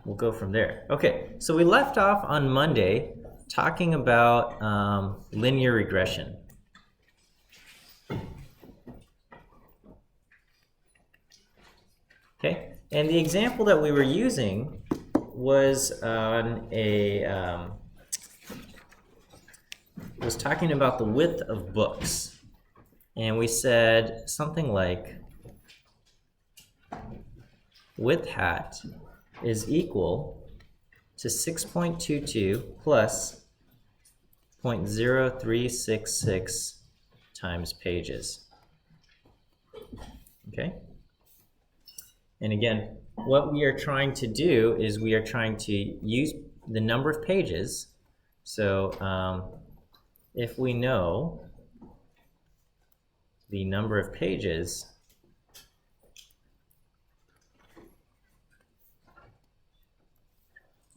we'll go from there. Okay, so we left off on Monday talking about linear regression. Okay, and the example that we were using was on was talking about the width of books, and we said something like width hat is equal to 6.22 plus 0.0366 times pages. Okay? And again, what we are trying to do is we are trying to use the number of pages. So if we know the number of pages,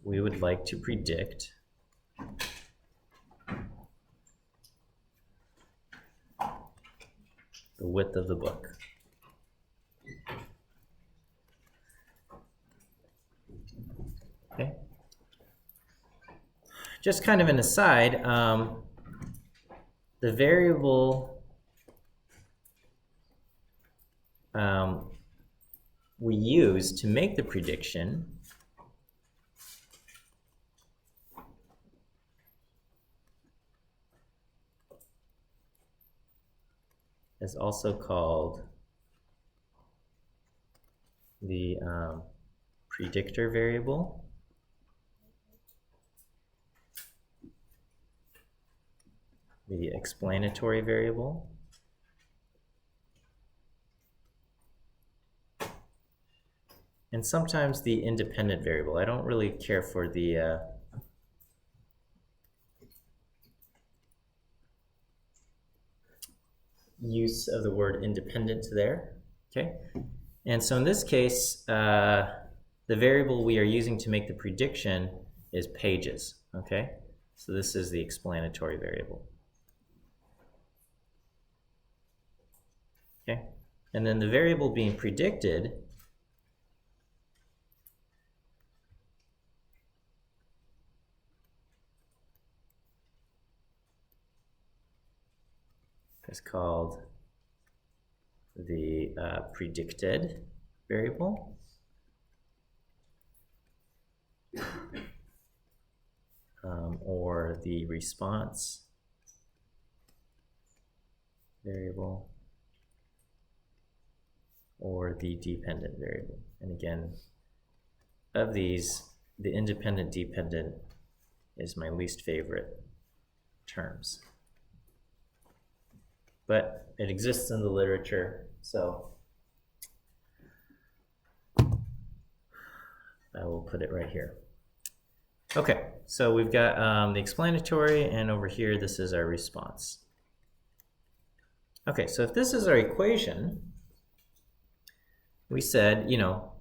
we would like to predict the width of the book. Okay. Just kind of an aside, the variable we use to make the prediction is also called the predictor variable. The explanatory variable, and sometimes the independent variable. I don't really care for the use of the word independent there. Okay, and so in this case, the variable we are using to make the prediction is pages. Okay, so this is the explanatory variable. Okay, and then the variable being predicted is called the predicted variable. Or the response variable, or the dependent variable. And again, of these, the independent dependent is my least favorite terms. But it exists in the literature, so I will put it right here. Okay, so we've got the explanatory, and over here this is our response. Okay, so if this is our equation, we said, you know,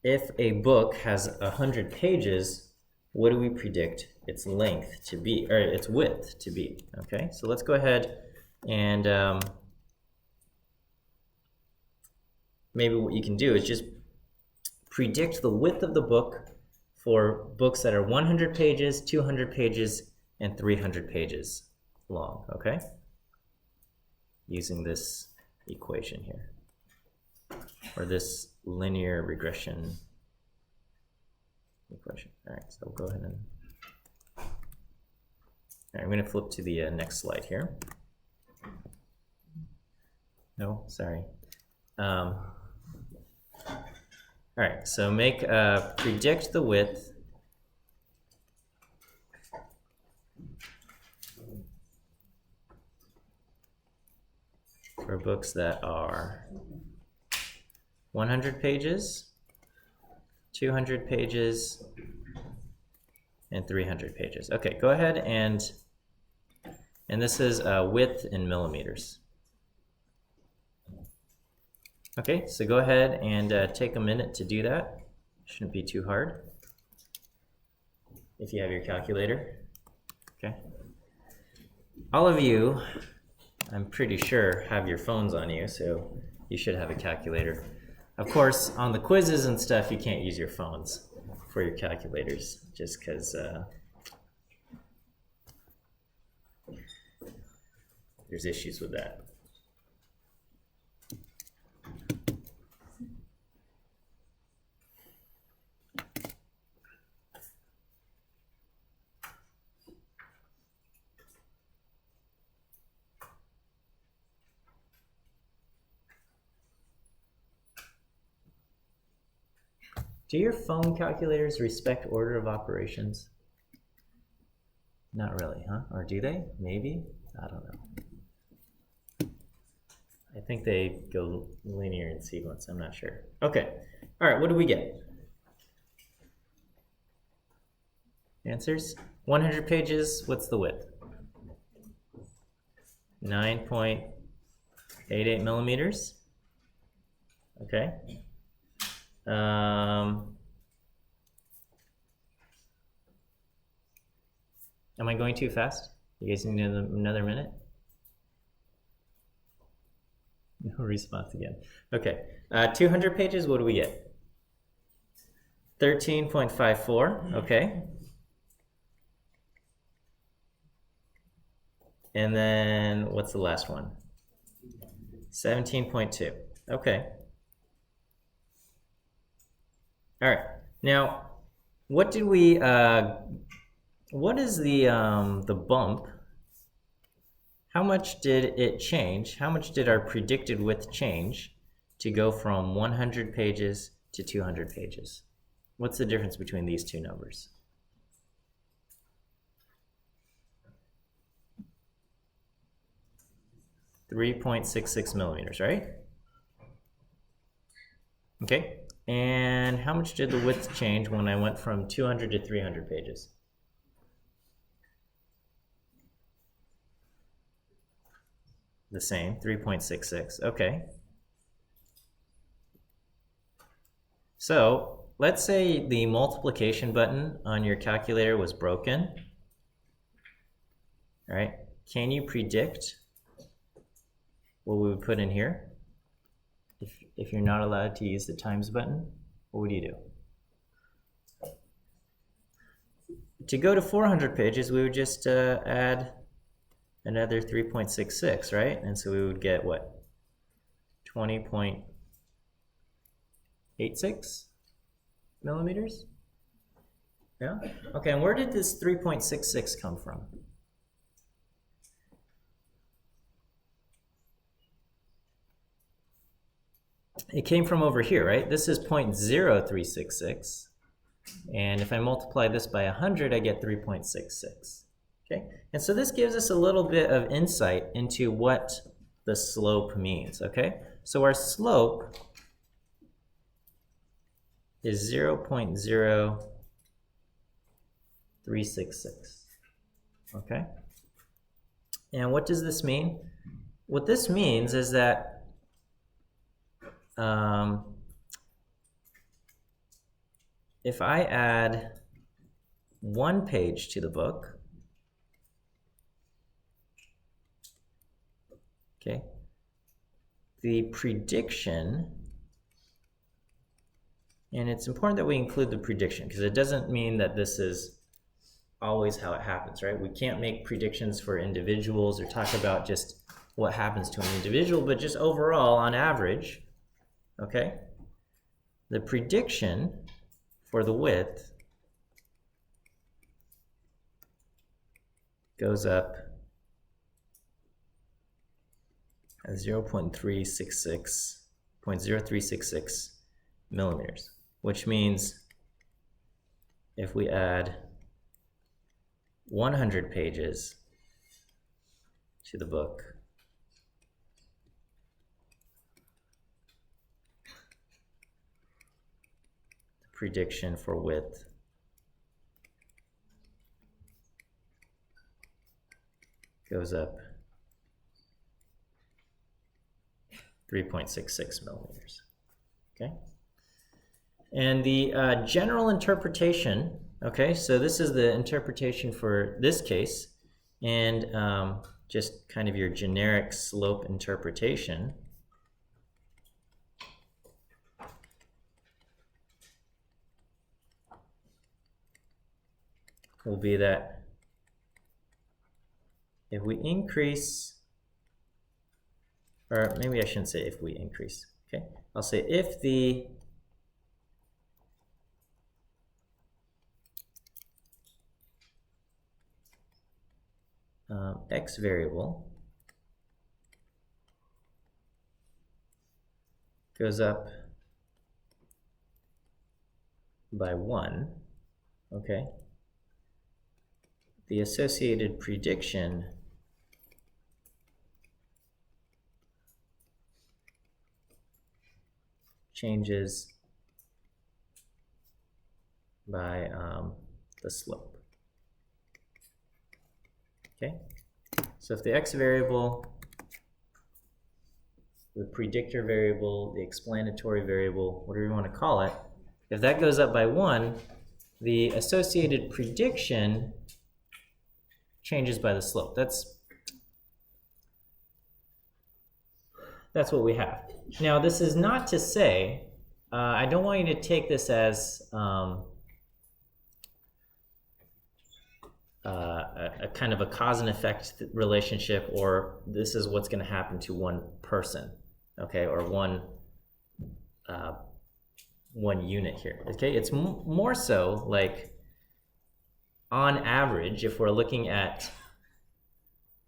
if a book has 100 pages, what do we predict its length to be, or its width to be? Okay, so let's go ahead and maybe what you can do is just predict the width of the book for books that are 100 pages, 200 pages, and 300 pages long, okay? Using this equation here, or this linear regression equation. All right, so we'll go ahead and, all right, I'm gonna flip to the next slide here. No, sorry. All right, so make predict the width for books that are 100 pages, 200 pages, and 300 pages. Okay, go ahead and this is width in millimeters. Okay, so go ahead and take a minute to do that. Shouldn't be too hard if you have your calculator. Okay. All of you, I'm pretty sure, have your phones on you, so you should have a calculator. Of course, on the quizzes and stuff, you can't use your phones for your calculators, just because there's issues with that. Do your phone calculators respect order of operations? Not really, huh? Or do they? Maybe? I don't know. I think they go linear in sequence. I'm not sure. Okay. All right, what do we get? Answers? 100 pages, what's the width? 9.88 millimeters. Okay. Am I going too fast? You guys need another minute? No response again. Okay. 200 pages, what do we get? 13.54. Okay. And then what's the last one? 17.2. Okay. All right. Now, what did we? What is the bump? How much did it change? How much did our predicted width change to go from 100 pages to 200 pages? What's the difference between these two numbers? 3.66 millimeters, right? Okay. And how much did the width change when I went from 200 to 300 pages? The same, 3.66. Okay. So let's say the multiplication button on your calculator was broken. All right. Can you predict what we would put in here? If you're not allowed to use the times button, what would you do? To go to 400 pages, we would just add another 3.66, right? And so we would get what? 20.86 millimeters? Yeah? Okay, and where did this 3.66 come from? It came from over here, right? This is 0.0366. And if I multiply this by 100, I get 3.66. Okay? And so this gives us a little bit of insight into what the slope means, okay? So our slope is 0.0366, okay? And what does this mean? What this means is that if I add 1 page to the book, okay, the prediction, and it's important that we include the prediction because it doesn't mean that this is always how it happens, right? We can't make predictions for individuals or talk about just what happens to an individual, but just overall, on average, okay, the prediction for the width goes up at 0.0366 millimeters, which means if we add 100 pages to the book, the prediction for width goes up 3.66 millimeters, okay? And the general interpretation, okay, so this is the interpretation for this case, and just kind of your generic slope interpretation will be that if we increase, or maybe I shouldn't say if we increase, okay? I'll say if the x variable goes up by 1, okay, the associated prediction changes by the slope. Okay, so if the x variable, the predictor variable, the explanatory variable, whatever you want to call it, if that goes up by 1, the associated prediction changes by the slope. That's what we have. Now, this is not to say, I don't want you to take this as a kind of a cause and effect relationship, or this is what's going to happen to one person, okay, or one unit here, okay? It's more so like, on average, if we're looking at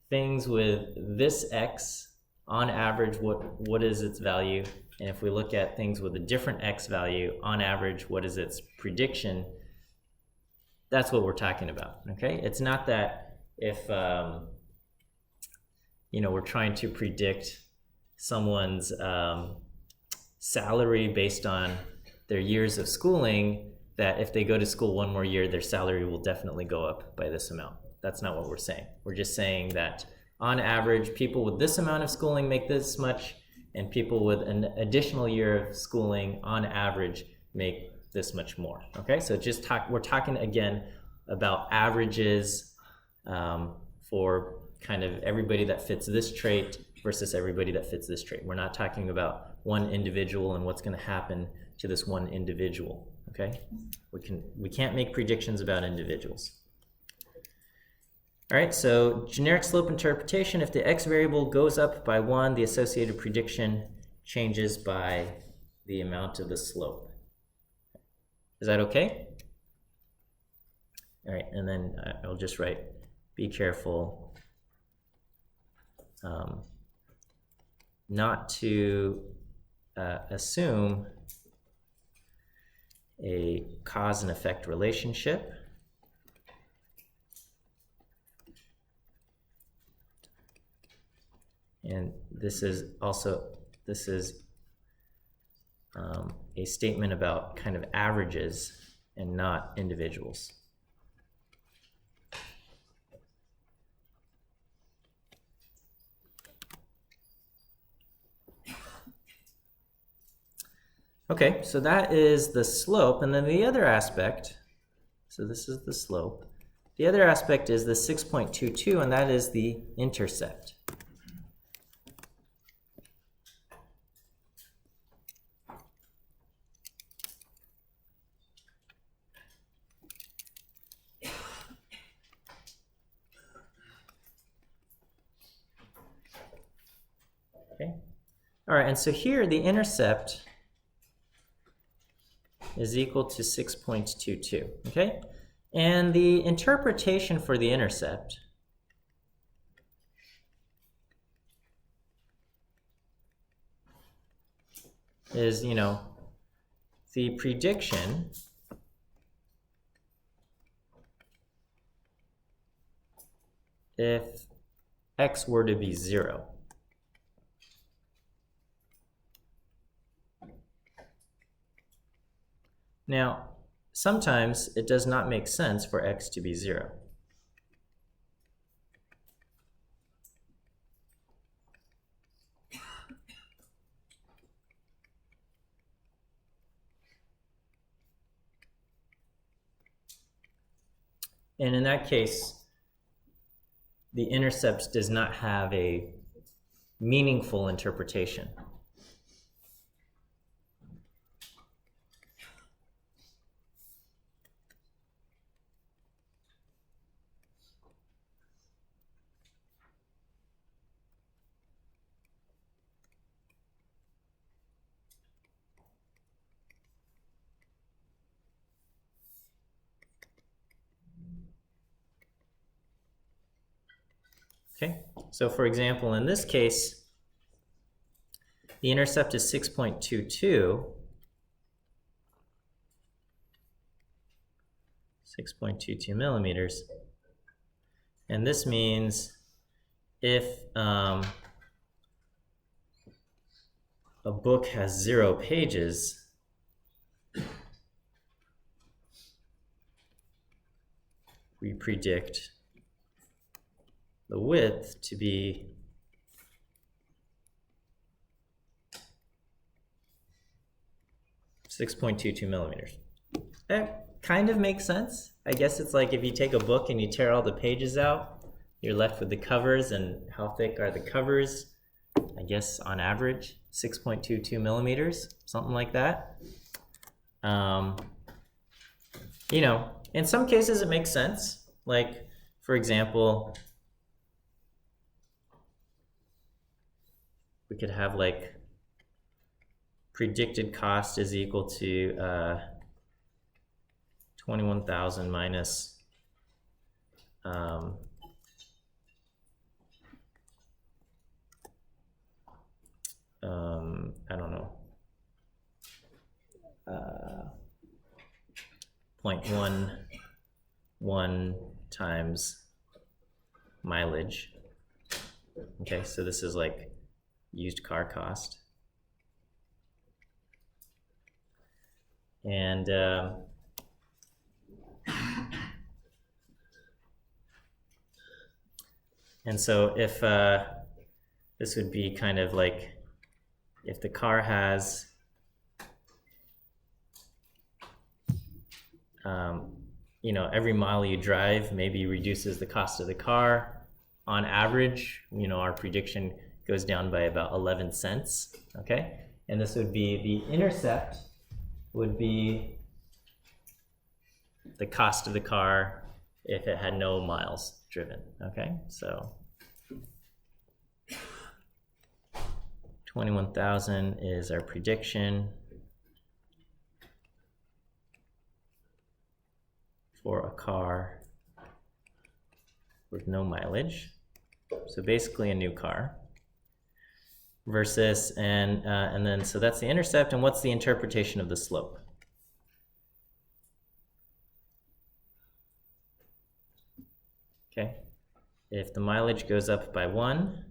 things with this x, on average, what is its value? And if we look at things with a different x value, on average, what is its prediction? That's what we're talking about, okay? It's not that if, you know, we're trying to predict someone's salary based on their years of schooling, that if they go to school one more year, their salary will definitely go up by this amount. That's not what we're saying. We're just saying that on average, people with this amount of schooling make this much, and people with an additional year of schooling on average make this much more, okay? So just we're talking again about averages for kind of everybody that fits this trait versus everybody that fits this trait. We're not talking about one individual and what's going to happen to this one individual, okay? We can't make predictions about individuals. All right, so generic slope interpretation, if the x variable goes up by 1, the associated prediction changes by the amount of the slope. Is that okay? All right, and then I'll just write, be careful not to assume a cause and effect relationship. And this is a statement about kind of averages and not individuals. Okay, so that is the slope, and then the other aspect, so this is the slope. The other aspect is the 6.22, and that is the intercept. Okay. All right, and so here the intercept is equal to 6.22, okay? And the interpretation for the intercept is, you know, the prediction if x were to be 0. Now, sometimes it does not make sense for x to be 0. And in that case, the intercept does not have a meaningful interpretation. Okay, so for example, in this case, the intercept is 6.22. 6.22 millimeters. And this means if a book has 0 pages, we predict the width to be 6.22 millimeters. That kind of makes sense. I guess it's like if you take a book and you tear all the pages out, you're left with the covers, and how thick are the covers? I guess on average 6.22 millimeters, something like that. You know, in some cases it makes sense. Like, for example, we could have like predicted cost is equal to 21,000 minus I don't know, 0.11 times mileage. Okay, so this is like used car cost. And so if this would be kind of like if the car has you know, every mile you drive maybe reduces the cost of the car. On average, you know, our prediction goes down by about 11 cents, okay? And this would be, the intercept would be the cost of the car if it had no miles driven, okay? So 21,000 is our prediction for a car with no mileage. So basically a new car. Versus, and then, so that's the intercept, and what's the interpretation of the slope? Okay, if the mileage goes up by 1,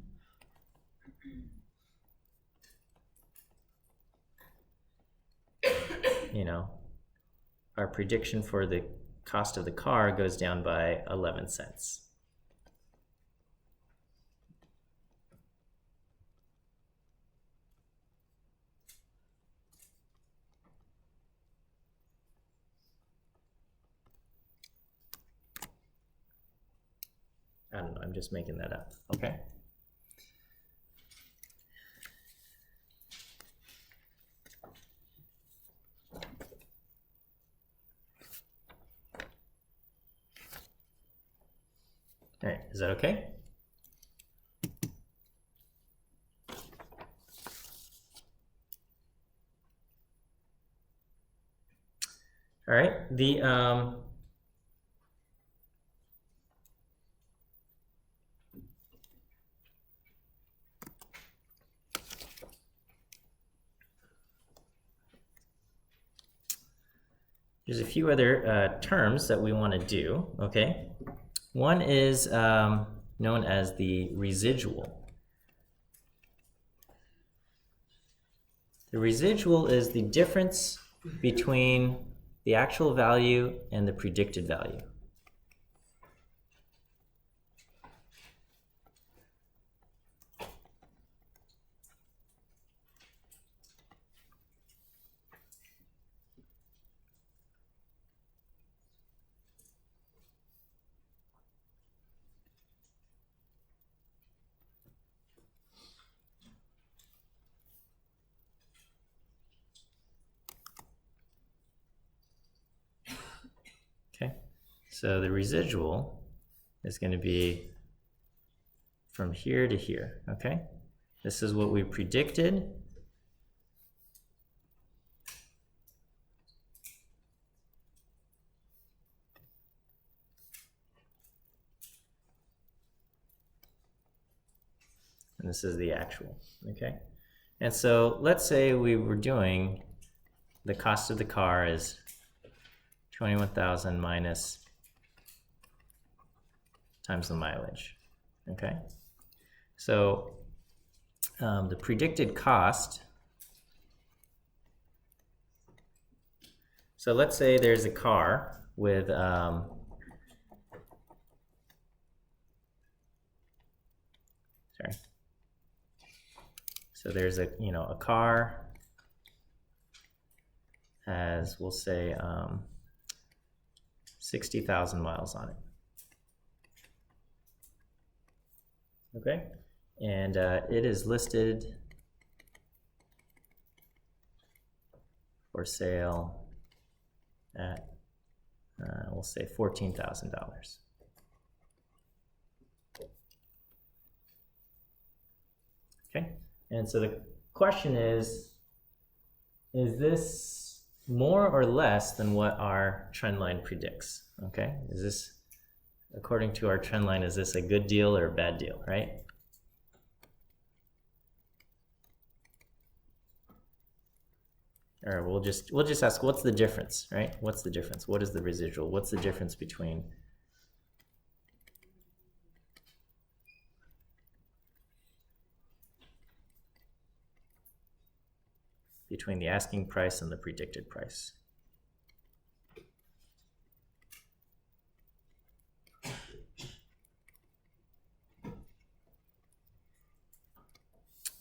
you know, our prediction for the cost of the car goes down by 11 cents. I don't know, I'm just making that up, okay? All right, is that okay? All right, there's a few other terms that we want to do, okay? One is known as the residual. The residual is the difference between the actual value and the predicted value. Okay, so the residual is going to be from here to here, okay? This is what we predicted. This is the actual, okay? And so let's say we were doing the cost of the car is 21,000 minus times the mileage, okay? So the predicted cost, so let's say there's a car with so there's a car has, we'll say, 60,000 miles on it. Okay, and it is listed for sale at, we'll say, $14,000. Okay, and so the question is this more or less than what our trend line predicts? Okay, is this, according to our trend line, is this a good deal or a bad deal, right? Or we'll just ask, what's the difference, right? What's the difference? What is the residual? What's the difference between the asking price and the predicted price?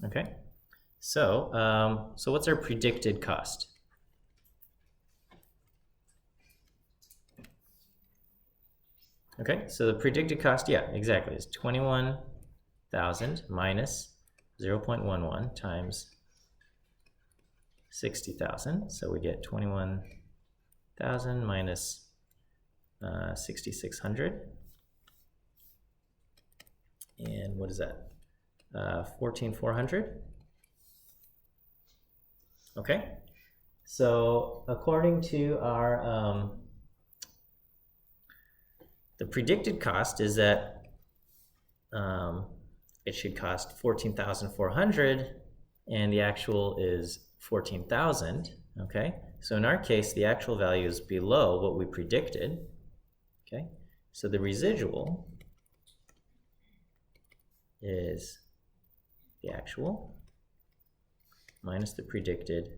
Okay, so so what's our predicted cost? Okay, so the predicted cost, yeah, exactly, is 21,000 minus 0.11 times 60,000. So we get 21,000 minus 6,600. And what is that? 14,400. Okay, so according to our the predicted cost is that it should cost 14,400, and the actual is 14,000. Okay, so in our case, the actual value is below what we predicted. Okay, so the residual is the actual minus the predicted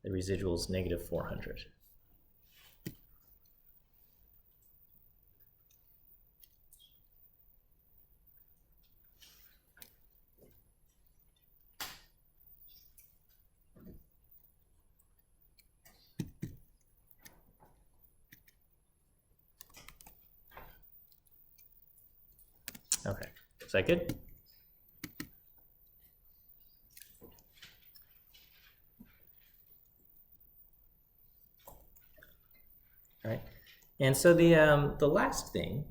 the residual is negative 400. Okay, is that good? All right, and so the last thing,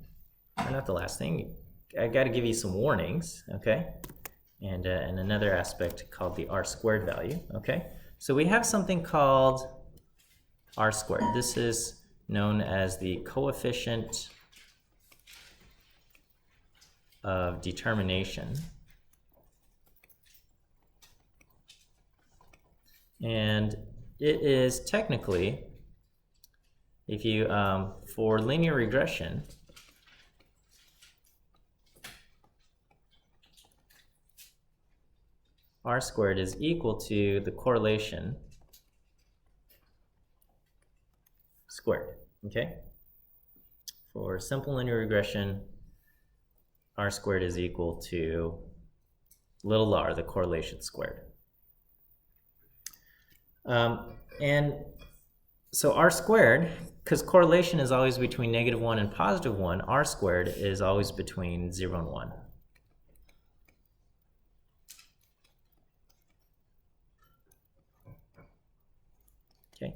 or not the last thing, I got to give you some warnings, okay? And another aspect called the R-squared value, okay? So we have something called R-squared. This is known as the coefficient of determination. And it is technically, if you, for linear regression, R-squared is equal to the correlation squared, okay? For simple linear regression, R-squared is equal to little r, the correlation squared. And so R-squared, because correlation is always between -1 and +1, R-squared is always between 0 and 1. Okay,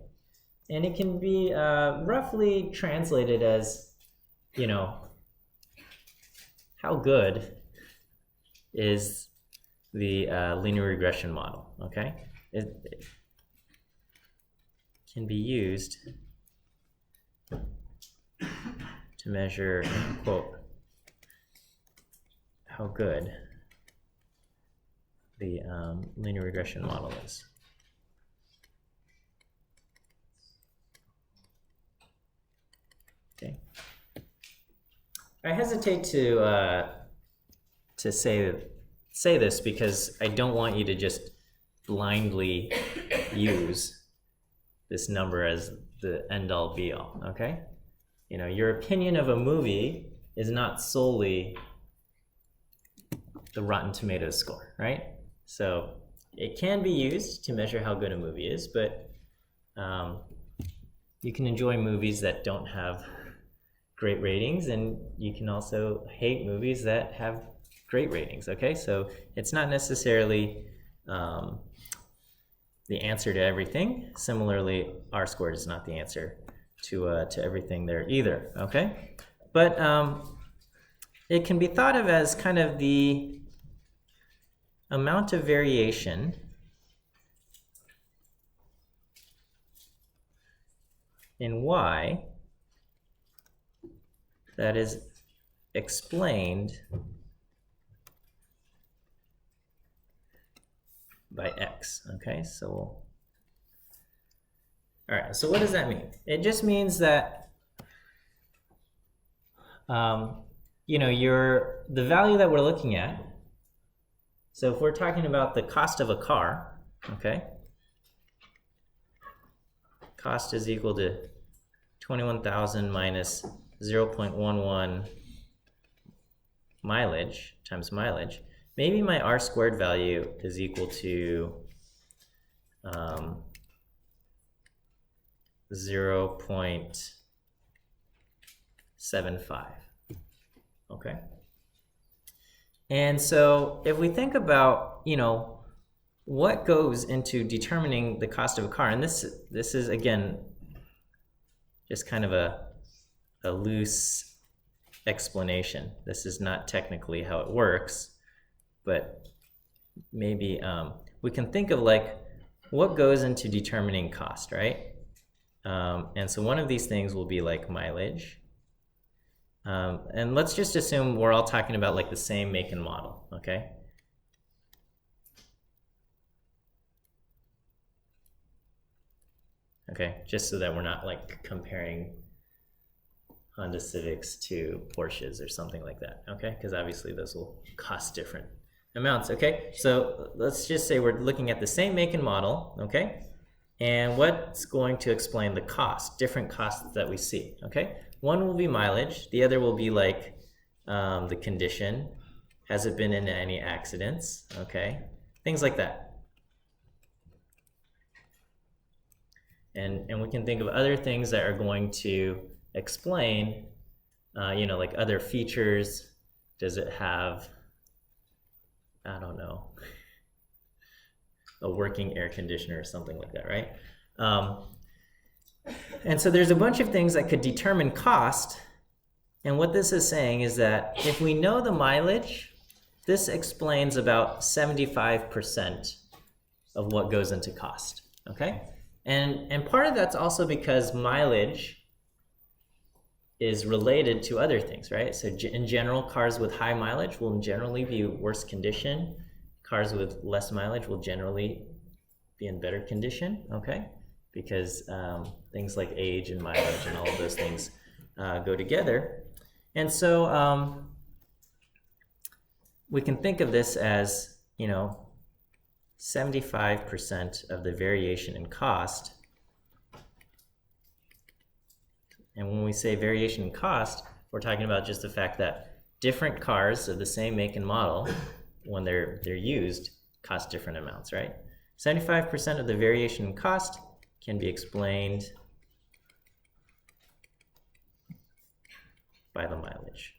and it can be roughly translated as, you know, how good is the linear regression model, okay? can be used to measure, quote, how good the linear regression model is. Okay. I hesitate to say this because I don't want you to just blindly use this number as the end-all be-all, okay? You know, your opinion of a movie is not solely the Rotten Tomatoes score, right? So it can be used to measure how good a movie is, but you can enjoy movies that don't have great ratings, and you can also hate movies that have great ratings, okay? So it's not necessarily the answer to everything. Similarly, R-squared is not the answer to everything there either, okay? But it can be thought of as kind of the amount of variation in Y that is explained by X, okay? So, all right, so what does that mean? It just means that, you know, the value that we're looking at, so if we're talking about the cost of a car, okay? Cost is equal to 21,000 minus 0.11 mileage times mileage. Maybe my R-squared value is equal to 0.75, okay? And so if we think about, you know, what goes into determining the cost of a car, and this is, again, just kind of a loose explanation. This is not technically how it works, but maybe we can think of like what goes into determining cost, right? And so one of these things will be like mileage. And let's just assume we're all talking about like the same make and model, okay? Okay, just so that we're not like comparing Honda Civics to Porsches or something like that, okay? Because obviously those will cost different amounts, okay? So let's just say we're looking at the same make and model, okay? And what's going to explain the cost, different costs that we see, okay? One will be mileage, the other will be like the condition, has it been in any accidents, okay? Things like that. And we can think of other things that are going to explain, you know, like other features. Does it have, I don't know, a working air conditioner or something like that, right? And so there's a bunch of things that could determine cost. And what this is saying is that if we know the mileage, this explains about 75% of what goes into cost, okay? And part of that's also because mileage is related to other things, right? So in general, cars with high mileage will generally be worse condition. Cars with less mileage will generally be in better condition, okay? Because things like age and mileage and all of those things go together. And so we can think of this as, you know, 75% of the variation in cost. And when we say variation in cost, we're talking about just the fact that different cars of the same make and model, when they're used, cost different amounts, right? 75% of the variation in cost can be explained by the mileage.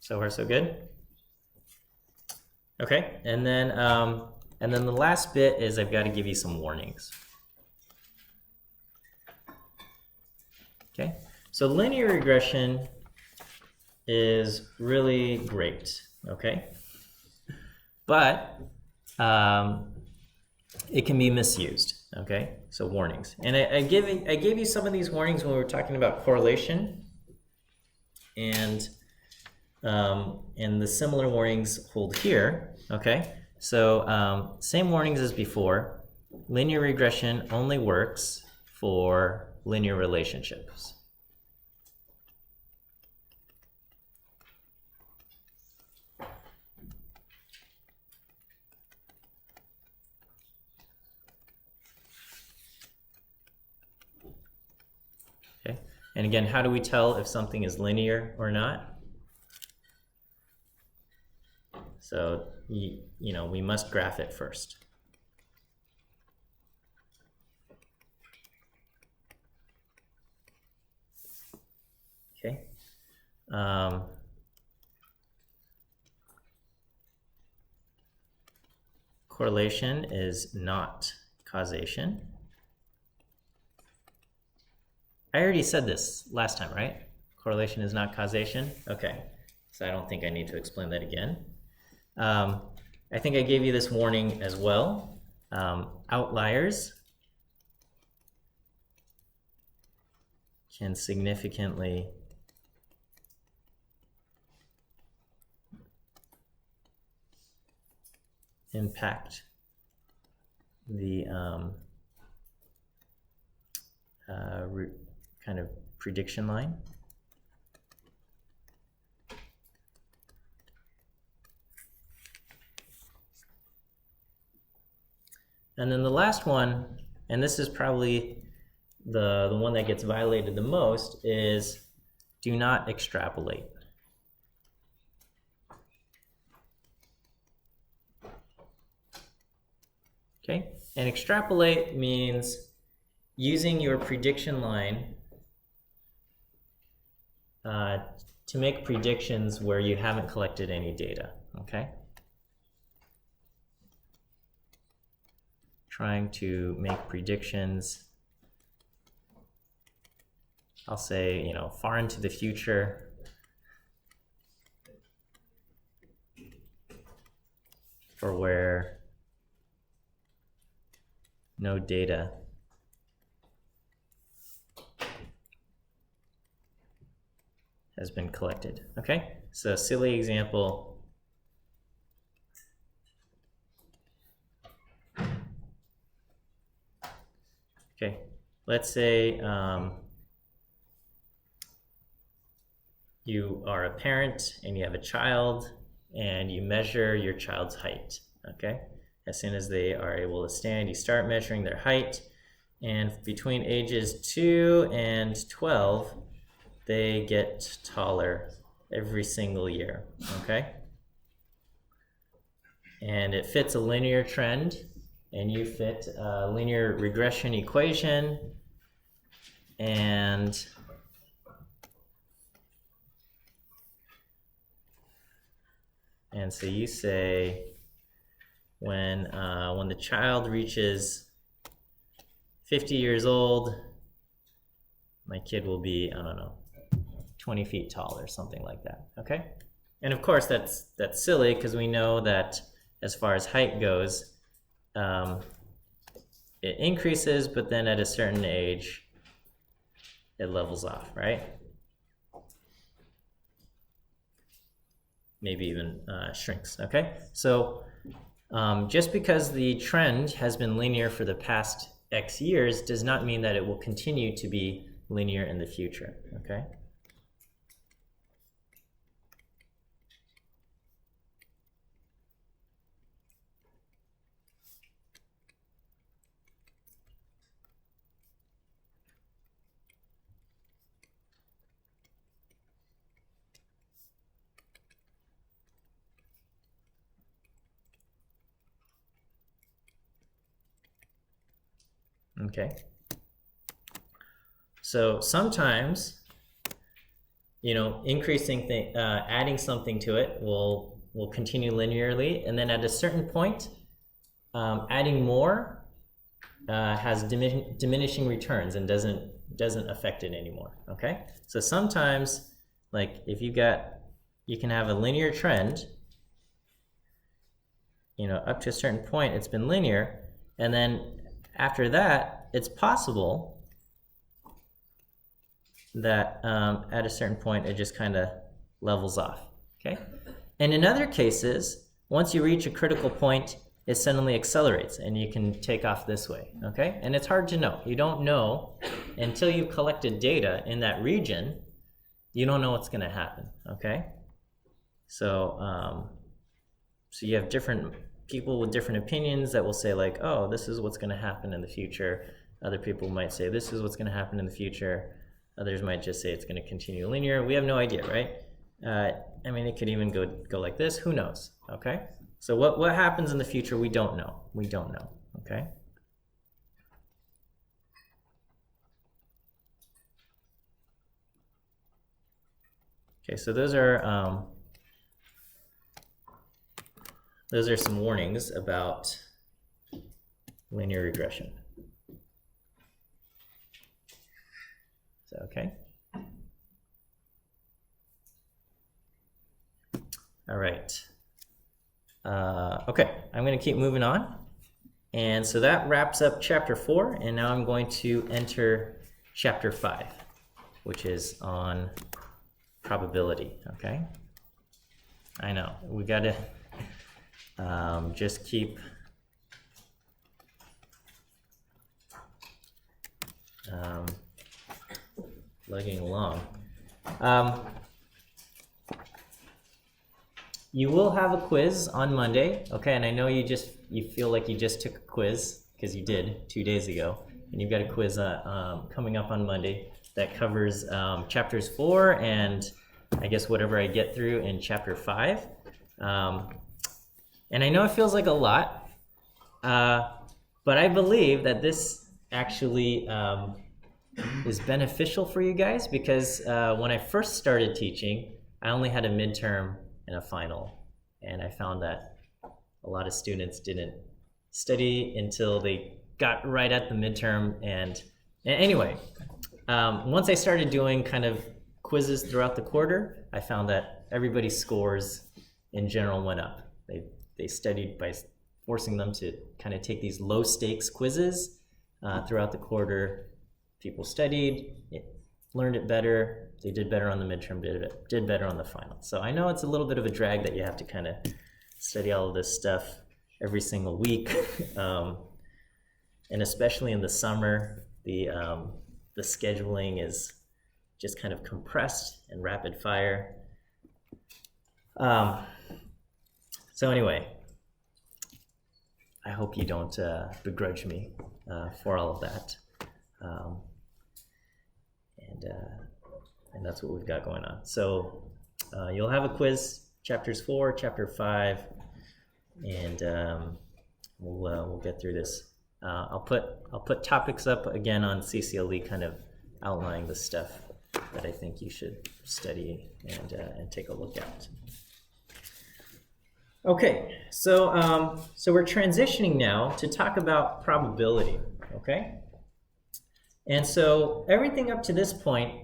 So far, so good? Okay, and then the last bit is I've got to give you some warnings. Okay, so linear regression is really great, okay? But it can be misused, okay? So warnings. And I gave you some of these warnings when we were talking about correlation, and the similar warnings hold here, okay? So same warnings as before. Linear regression only works for linear relationships. Okay, and again, how do we tell if something is linear or not? So, you know, we must graph it first. Okay. Correlation is not causation. I already said this last time, right? Correlation is not causation. Okay, so I don't think I need to explain that again. I think I gave you this warning as well. Outliers can significantly impact the kind of prediction line. And then the last one, and this is probably the one that gets violated the most, is do not extrapolate. Okay, and extrapolate means using your prediction line to make predictions where you haven't collected any data, okay? Trying to make predictions, I'll say, you know, far into the future. For where no data has been collected, okay? So silly example. Okay, let's say you are a parent and you have a child and you measure your child's height, okay? As soon as they are able to stand, you start measuring their height, and between ages 2 and 12, they get taller every single year, okay? And it fits a linear trend, and you fit a linear regression equation, and so you say when the child reaches 50 years old, my kid will be, I don't know, 20 feet tall or something like that, okay? And of course that's silly, because we know that as far as height goes, it increases, but then at a certain age, it levels off, right? Maybe even shrinks, okay? So just because the trend has been linear for the past X years does not mean that it will continue to be linear in the future, okay? Okay. So sometimes you know, adding something to it will continue linearly, and then at a certain point, adding more has diminishing returns and doesn't affect it anymore. Okay, so sometimes, like if you can have a linear trend, you know, up to a certain point it's been linear, and then after that it's possible that at a certain point it just kind of levels off. Okay, and in other cases, once you reach a critical point, it suddenly accelerates and you can take off this way. Okay, and it's hard to know. You don't know until you've collected data in that region. You don't know what's going to happen. Okay, so so you have different people with different opinions that will say like, oh, this is what's going to happen in the future. Other people might say this is what's going to happen in the future. Others might just say it's going to continue linear. We have no idea, right? I mean, it could even go like this. Who knows? Okay. So what happens in the future? We don't know. We don't know. Okay. Okay. So those are some warnings about linear regression. Okay. All right. Okay, I'm going to keep moving on. And so that wraps up chapter 4, and now I'm going to enter chapter 5, which is on probability. Okay. I know we got to just keep plugging along. You will have a quiz on Monday, okay? And I know you feel like you just took a quiz because you did 2 days ago, and you've got a quiz coming up on Monday that covers chapters 4 and I guess whatever I get through in chapter 5. And I know it feels like a lot, but I believe that this actually is beneficial for you guys because when I first started teaching, I only had a midterm and a final, and I found that a lot of students didn't study until they got right at the midterm. And anyway, once I started doing kind of quizzes throughout the quarter, I found that everybody's scores in general went up. They studied by forcing them to kind of take these low stakes quizzes throughout the quarter. People studied, learned it better, they did better on the midterm, did better on the final. So I know it's a little bit of a drag that you have to kind of study all of this stuff every single week. And especially in the summer, the scheduling is just kind of compressed and rapid fire. So anyway, I hope you don't begrudge me for all of that. And that's what we've got going on. So you'll have a quiz, chapters 4, chapter 5, and we'll get through this. I'll put topics up again on CCLE, kind of outlining the stuff that I think you should study and take a look at. Okay, so we're transitioning now to talk about probability. Okay, and so everything up to this point,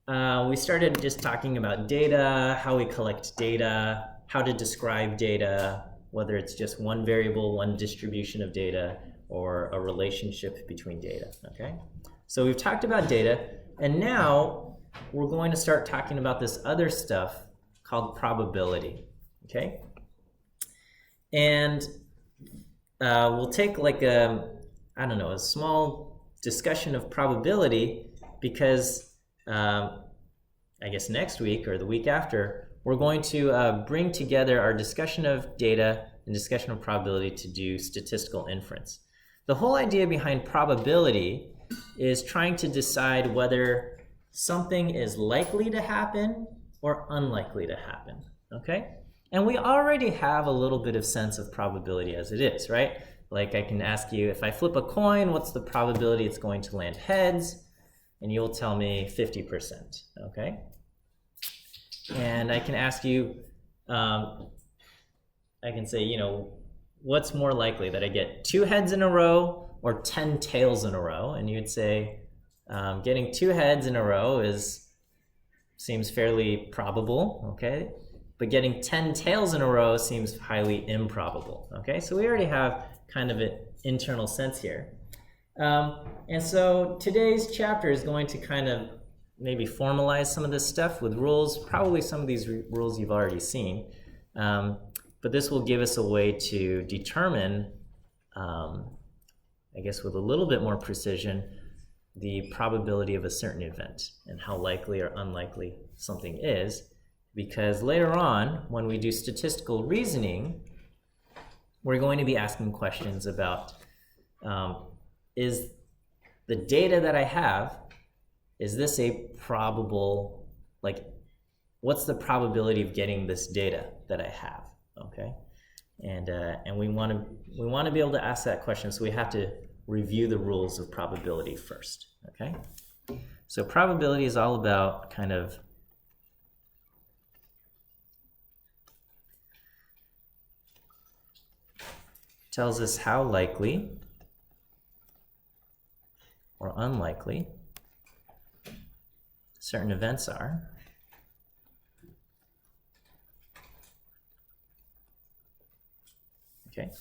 we started just talking about data, how we collect data, how to describe data, whether it's just one variable, one distribution of data, or a relationship between data. Okay, so we've talked about data, and now we're going to start talking about this other stuff called probability. Okay, and we'll take like a small discussion of probability because I guess next week or the week after, we're going to bring together our discussion of data and discussion of probability to do statistical inference. The whole idea behind probability is trying to decide whether something is likely to happen or unlikely to happen, okay? And we already have a little bit of sense of probability as it is, right? Like I can ask you, if I flip a coin, what's the probability it's going to land heads? And you'll tell me 50%, okay? And I can ask you, I can say, you know, what's more likely, that I get 2 heads in a row or 10 tails in a row? And you'd say, getting 2 heads in a row seems fairly probable, okay? But getting 10 tails in a row seems highly improbable, okay? So we already have kind of an internal sense here. And so today's chapter is going to kind of maybe formalize some of this stuff with rules. Probably some of these rules you've already seen. But this will give us a way to determine, I guess with a little bit more precision, the probability of a certain event and how likely or unlikely something is. Because later on, when we do statistical reasoning, we're going to be asking questions about, is the data that I have, is this a probable, like, what's the probability of getting this data that I have, okay? And we want to be able to ask that question, so we have to review the rules of probability first, okay? So probability is all about kind of tells us how likely or unlikely certain events are. Okay.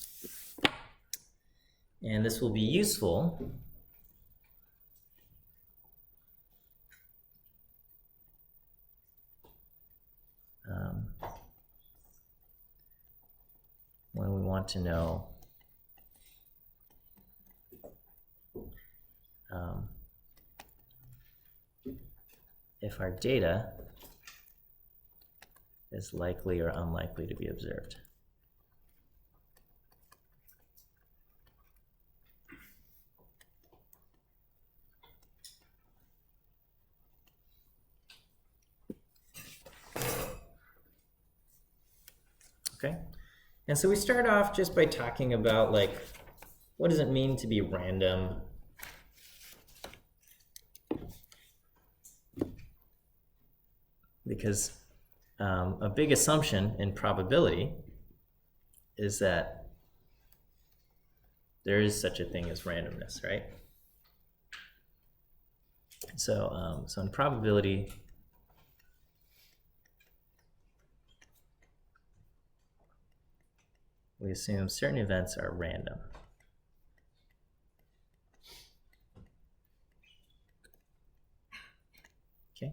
And this will be useful when we want to know if our data is likely or unlikely to be observed. Okay, and so we start off just by talking about, like, what does it mean to be random? Because a big assumption in probability is that there is such a thing as randomness, right? So, so in probability, we assume certain events are random. Okay.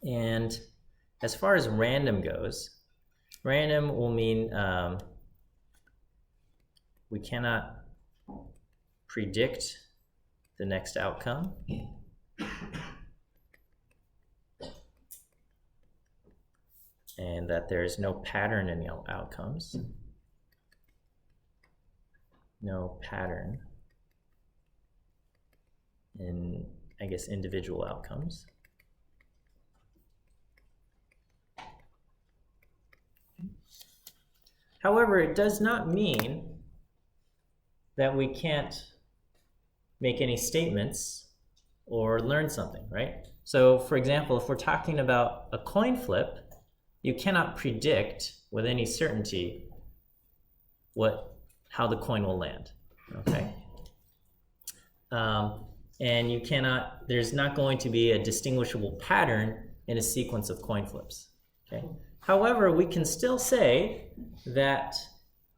And as far as random goes, random will mean we cannot predict the next outcome. And that there's no pattern in the outcomes. No pattern in, I guess, individual outcomes. However, it does not mean that we can't make any statements or learn something, right? So, for example, if we're talking about a coin flip, you cannot predict with any certainty how the coin will land, okay? And you cannot, there's not going to be a distinguishable pattern in a sequence of coin flips, okay? However, we can still say that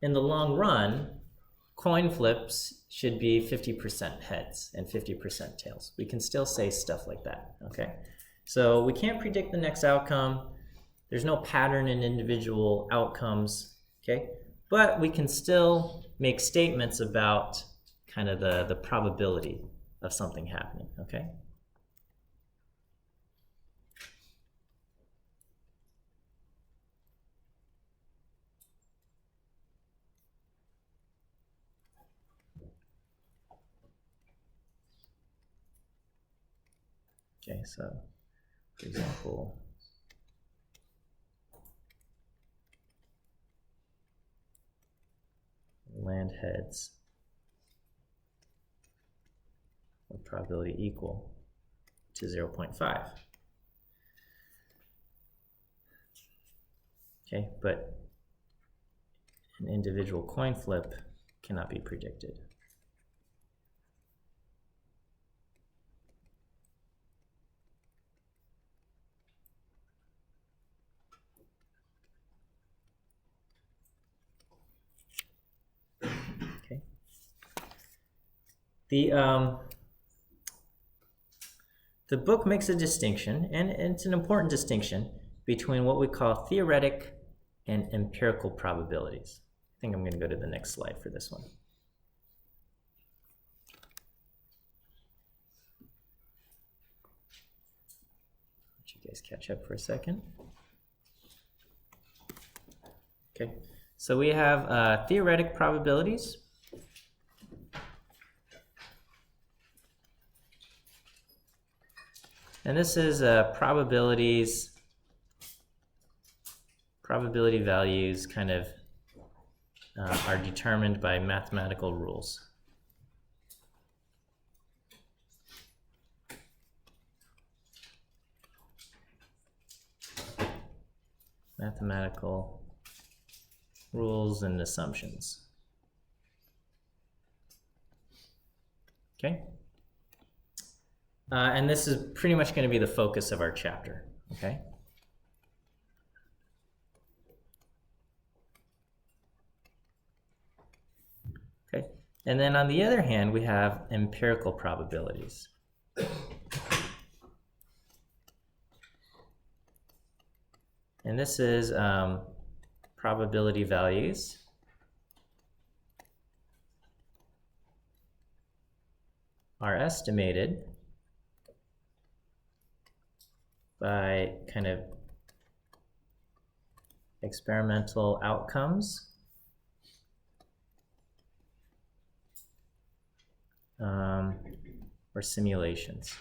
in the long run, coin flips should be 50% heads and 50% tails. We can still say stuff like that, okay? So we can't predict the next outcome. There's no pattern in individual outcomes, okay? But we can still make statements about kind of the probability of something happening, okay? Okay, so for example, land heads of probability equal to 0.5. Okay, but an individual coin flip cannot be predicted. Okay. The book makes a distinction, and it's an important distinction, between what we call theoretic and empirical probabilities. I think I'm going to go to the next slide for this one. Let you guys catch up for a second. Okay, so we have theoretic probabilities. And this is probability values kind of are determined by mathematical rules. Mathematical rules and assumptions. Okay? And this is pretty much going to be the focus of our chapter, okay? Okay, and then on the other hand, we have empirical probabilities. And this is probability values are estimated by kind of experimental outcomes or simulations.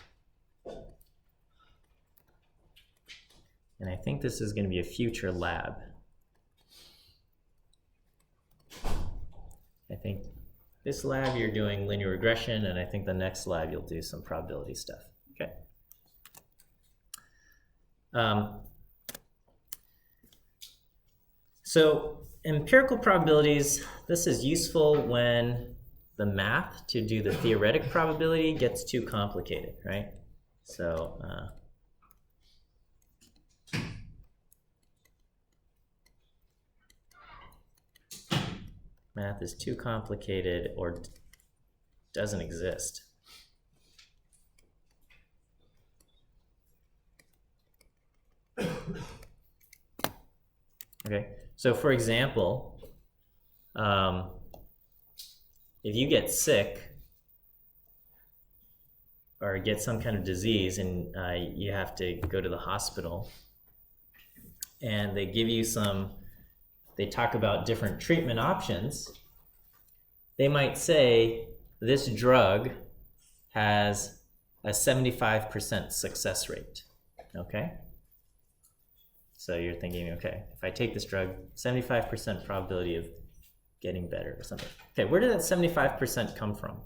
And I think this is going to be a future lab. I think this lab you're doing linear regression, and I think the next lab you'll do some probability stuff. Okay. So empirical probabilities, this is useful when the math to do the theoretic probability gets too complicated, right? So math is too complicated or doesn't exist. Okay, so for example, if you get sick or get some kind of disease and you have to go to the hospital and they give you they talk about different treatment options, they might say this drug has a 75% success rate, okay? So you're thinking, okay, if I take this drug, 75% probability of getting better or something. Okay, where did that 75% come from?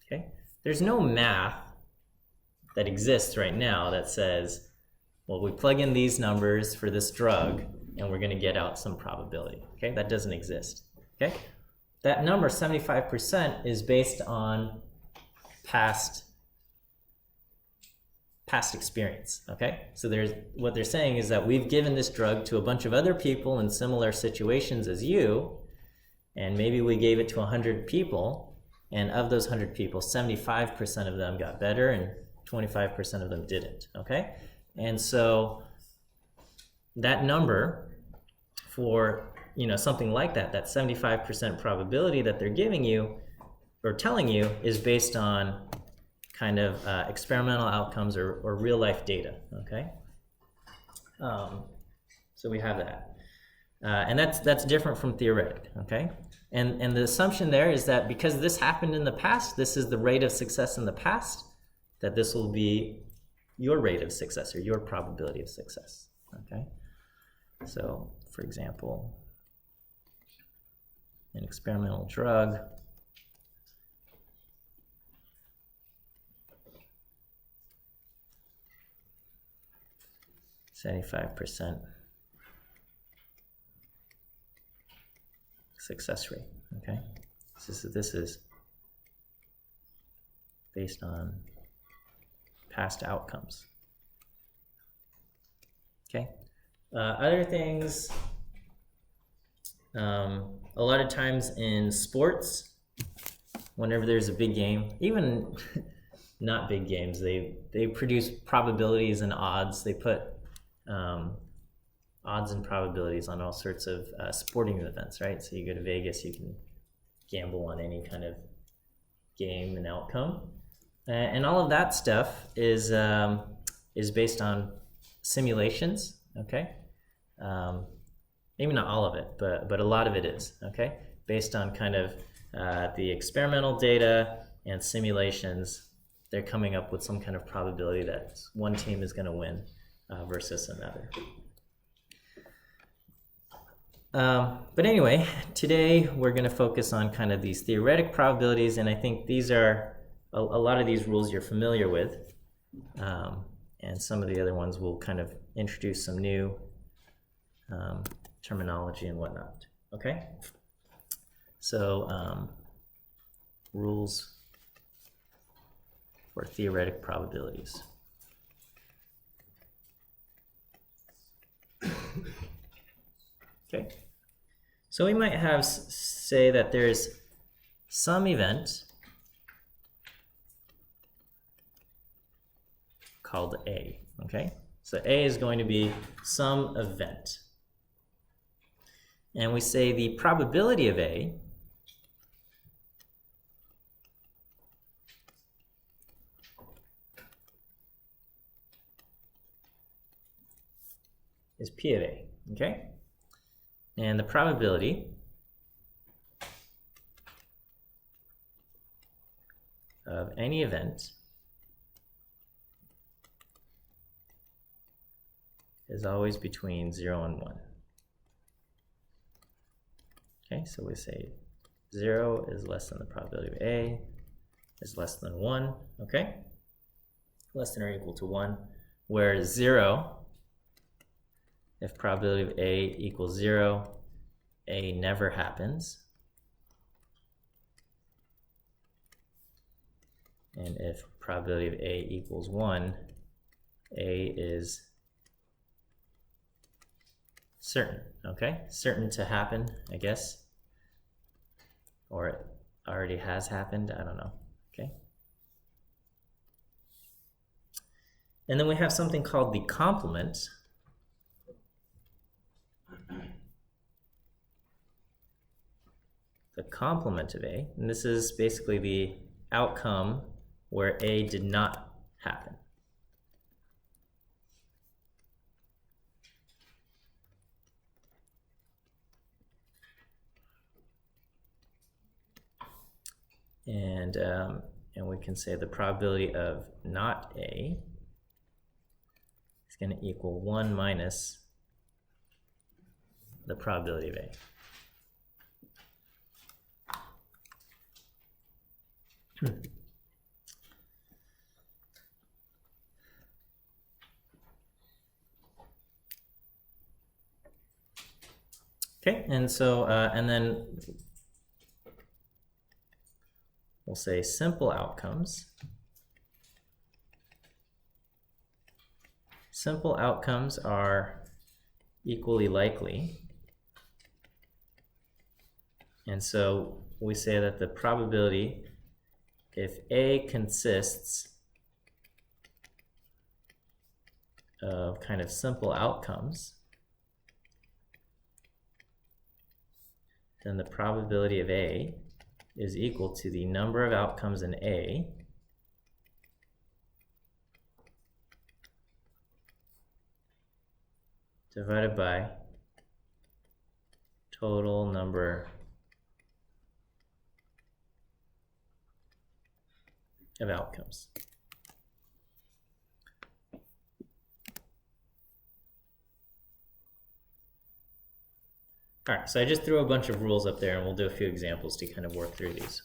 Okay, there's no math that exists right now that says, well, we plug in these numbers for this drug and we're gonna get out some probability, okay? That doesn't exist, okay? That number, 75%, is based on past experience, okay? So what they're saying is that we've given this drug to a bunch of other people in similar situations as you, and maybe we gave it to 100 people, and of those 100 people, 75% of them got better and 25% of them didn't, okay? And so that number for, something like that 75% probability that they're giving you or telling you is based on kind of experimental outcomes or real life data, okay? So we have that. And that's different from theoretic, okay? And the assumption there is that because this happened in the past, this is the rate of success in the past, that this will be your rate of success or your probability of success, okay? So, for example, an experimental drug 75% success rate. Okay, this is based on past outcomes. Okay, other things. A lot of times in sports, whenever there's a big game, even not big games, they produce probabilities and odds. They put odds and probabilities on all sorts of sporting events, right? So you go to Vegas, you can gamble on any kind of game and outcome, and all of that stuff is based on simulations. Okay, maybe not all of it, but a lot of it is, okay, based on kind of the experimental data and simulations. They're coming up with some kind of probability that one team is going to win versus another. But anyway, today we're going to focus on kind of these theoretic probabilities, and I think these are a lot of these rules you're familiar with, and some of the other ones will kind of introduce some new terminology and whatnot. Okay, so rules for theoretic probabilities. Okay, so we might have say that there's some event called A. Okay, so A is going to be some event, and we say the probability of A is P of A. Okay. And the probability of any event is always between 0 and 1. Okay, so we say 0 is less than the probability of A is less than 1, okay? Less than or equal to 1, where 0, if probability of A equals 0, A never happens. And if probability of A equals 1, A is certain, okay? Certain to happen, I guess. Or it already has happened, I don't know, okay? And then we have something called the complement. The complement of A, and this is basically the outcome where A did not happen. And we can say the probability of not A is going to equal 1 minus the probability of A. Okay, and so, and then we'll say simple outcomes. Simple outcomes are equally likely. And so we say that the probability, if A consists of kind of simple outcomes, then the probability of A is equal to the number of outcomes in A divided by total number of outcomes. All right, so I just threw a bunch of rules up there, and we'll do a few examples to kind of work through these.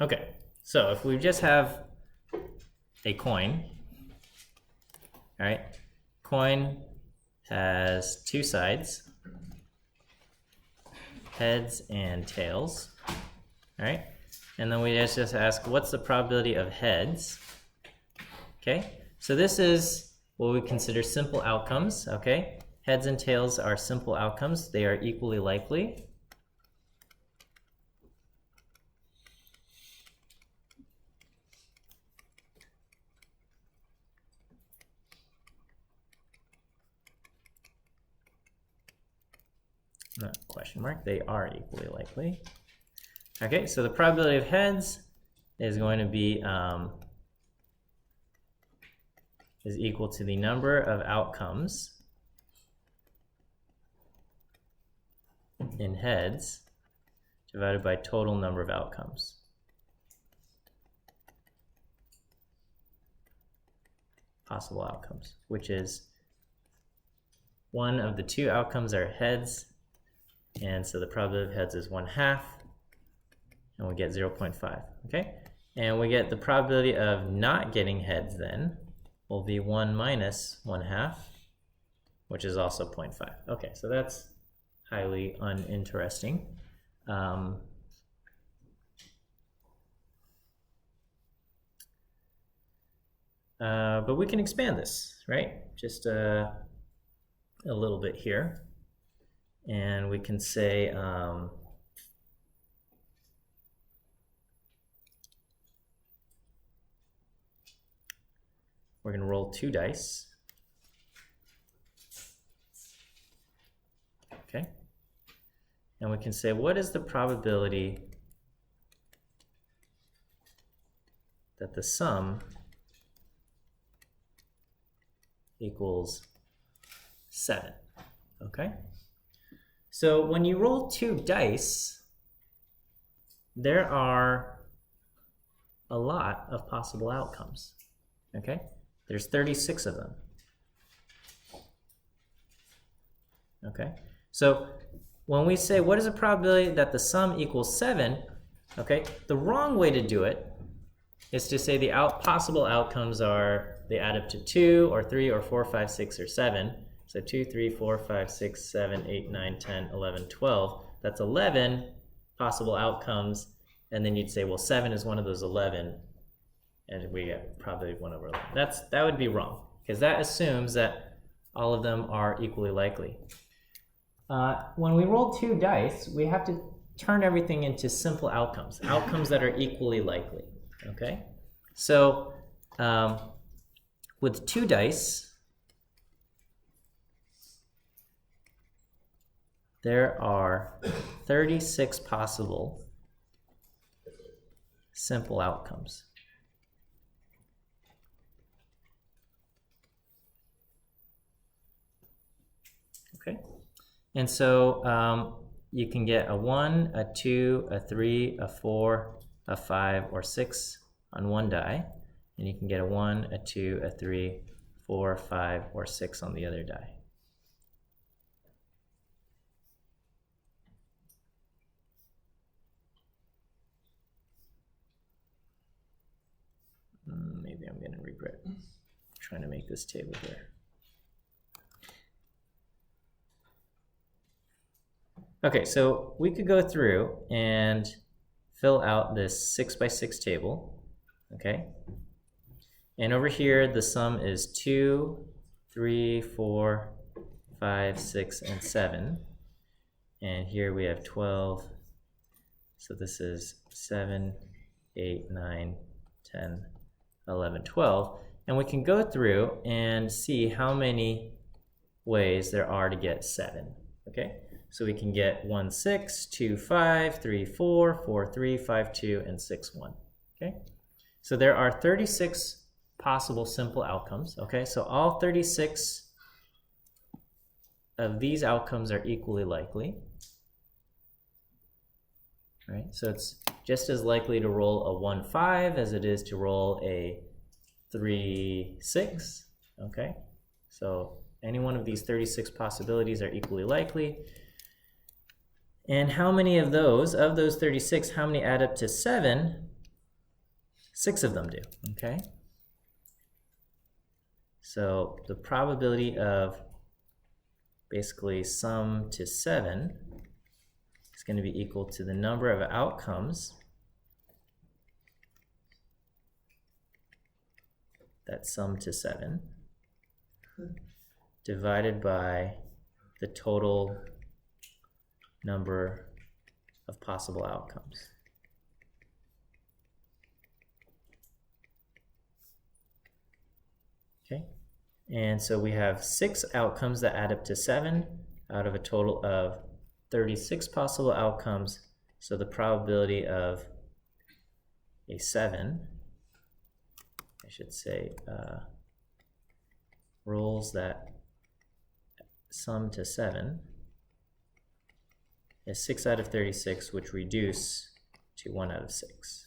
Okay, so if we just have a coin, all right, coin has two sides, heads and tails, all right, and then we just ask what's the probability of heads. Okay, so this is what we consider simple outcomes. Okay, heads and tails are simple outcomes, they are equally likely. Question mark, they are equally likely. Okay, so the probability of heads is going to be is equal to the number of outcomes in heads divided by total number of outcomes. Possible outcomes, which is one of the two outcomes are heads, and so the probability of heads is 1/2, and we get 0.5, okay? And we get the probability of not getting heads then will be 1 minus 1/2, which is also 0.5. Okay, so that's highly uninteresting. But we can expand this, right? Just a little bit here. And we can say, we're going to roll 2 dice. Okay. And we can say, what is the probability that the sum equals 7? Okay. So when you roll 2 dice, there are a lot of possible outcomes. Okay, there's 36 of them. Okay, so when we say what is the probability that the sum equals 7, okay, the wrong way to do it is to say the possible outcomes are they add up to 2 or 3 or 4, 5, 6, or 7. So 2, 3, 4, 5, 6, 7, 8, 9, 10, 11, 12. That's 11 possible outcomes. And then you'd say, well, 7 is one of those 11. And we get probably 1 over 11. That would be wrong, because that assumes that all of them are equally likely. When we roll 2 dice, we have to turn everything into simple outcomes, outcomes that are equally likely. Okay? So with 2 dice, there are 36 possible simple outcomes. Okay, and so you can get a 1, a 2, a 3, a 4, a 5, or 6 on one die, and you can get a 1, a 2, a 3, 4, 5, or 6 on the other die. Maybe I'm going to regret trying to make this table here. Okay, so we could go through and fill out this 6 by 6 table, okay? And over here, the sum is 2, 3, 4, 5, 6, and 7. And here we have 12. So this is 7, 8, 9, 10, 11, 12. And we can go through and see how many ways there are to get 7, okay? So we can get 1, 6, 2, 5, 3, 4, 4, 3, 5, 2, and 6, 1. Okay? So there are 36 possible simple outcomes. Okay? So all 36 of these outcomes are equally likely. Right? So it's just as likely to roll a 1, 5 as it is to roll a 3, 6. Okay? So any one of these 36 possibilities are equally likely. And how many of those 36, how many add up to 7? 6 of them do, okay? So the probability of basically sum to 7 is going to be equal to the number of outcomes that sum to 7 divided by the total number of possible outcomes. Okay, and so we have 6 outcomes that add up to 7 out of a total of 36 possible outcomes. So the probability of a 7, I should say, rolls that sum to 7 is 6 out of 36, which reduce to 1 out of 6.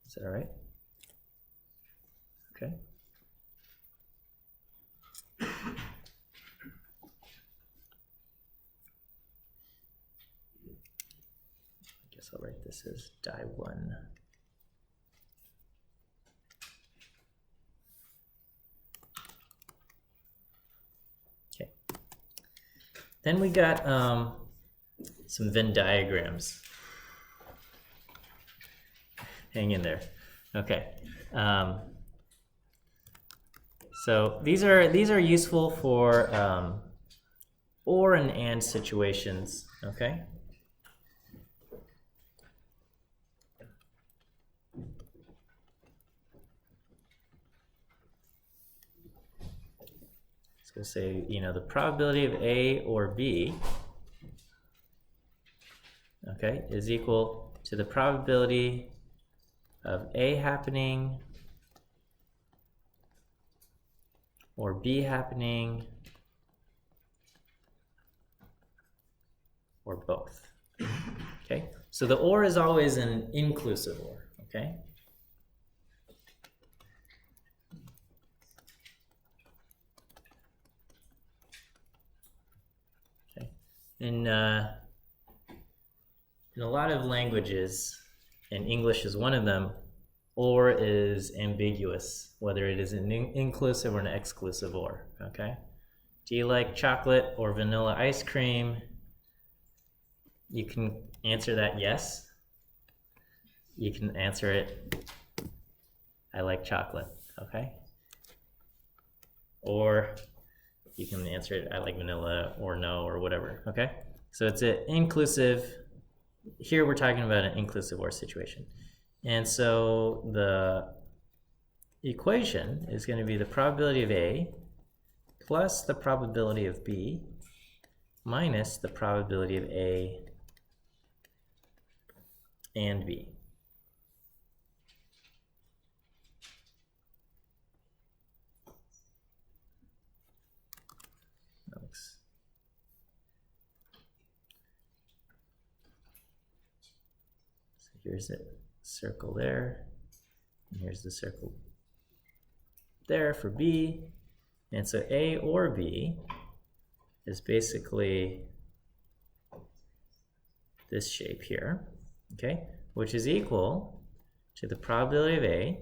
Is that all right? Okay. I guess I'll write this as die 1. Okay. Then we got some Venn diagrams. Hang in there. Okay. So these are useful for or and situations. Okay. So we'll say, the probability of A or B, okay, is equal to the probability of A happening or B happening or both. Okay, so the or is always an inclusive or, okay? Okay, in a lot of languages, and English is one of them, or is ambiguous, whether it is an inclusive or an exclusive or, okay? Do you like chocolate or vanilla ice cream? You can answer that yes. You can answer it, I like chocolate, okay? Or you can answer it, I like vanilla, or no, or whatever, okay? So it's an inclusive, here we're talking about an inclusive or situation. And so the equation is going to be the probability of A plus the probability of B minus the probability of A and B. So here's it. Circle there, and here's the circle there for B, and so A or B is basically this shape here, okay, which is equal to the probability of A,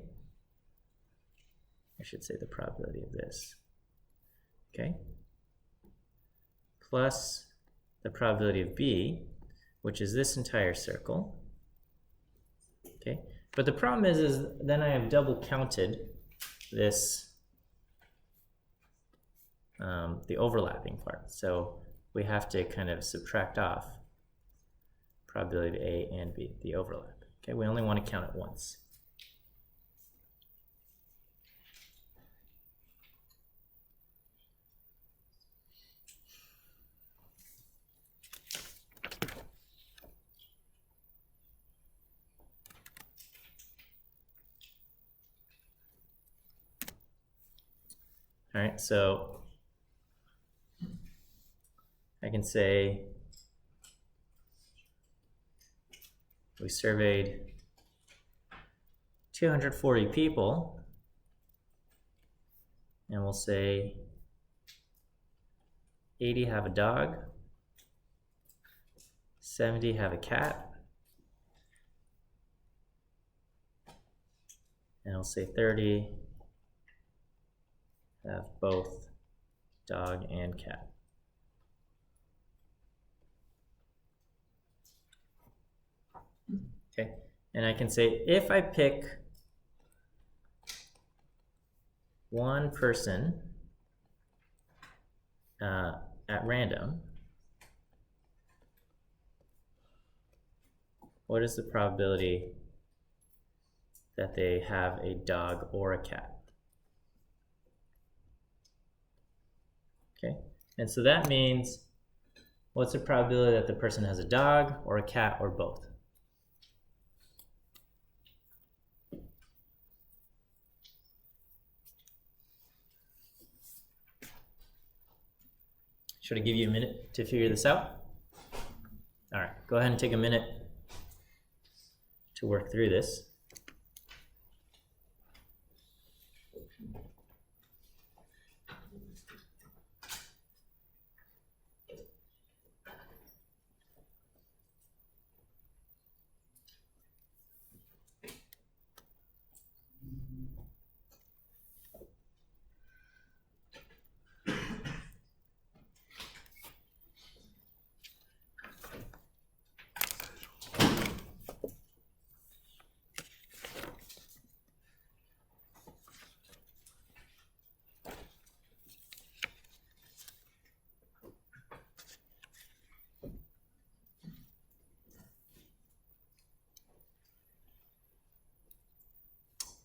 I should say the probability of this, okay, plus the probability of B, which is this entire circle. Okay, but the problem is then I have double counted this, the overlapping part. So we have to kind of subtract off probability of A and B, the overlap. Okay, we only want to count it once. All right, so I can say we surveyed 240 people, and we'll say 80 have a dog, 70 have a cat, and we'll say 30 have both dog and cat. Okay, and I can say if I pick one person at random, what is the probability that they have a dog or a cat? Okay, and so that means what's the probability that the person has a dog or a cat or both? Should I give you a minute to figure this out? All right, go ahead and take a minute to work through this.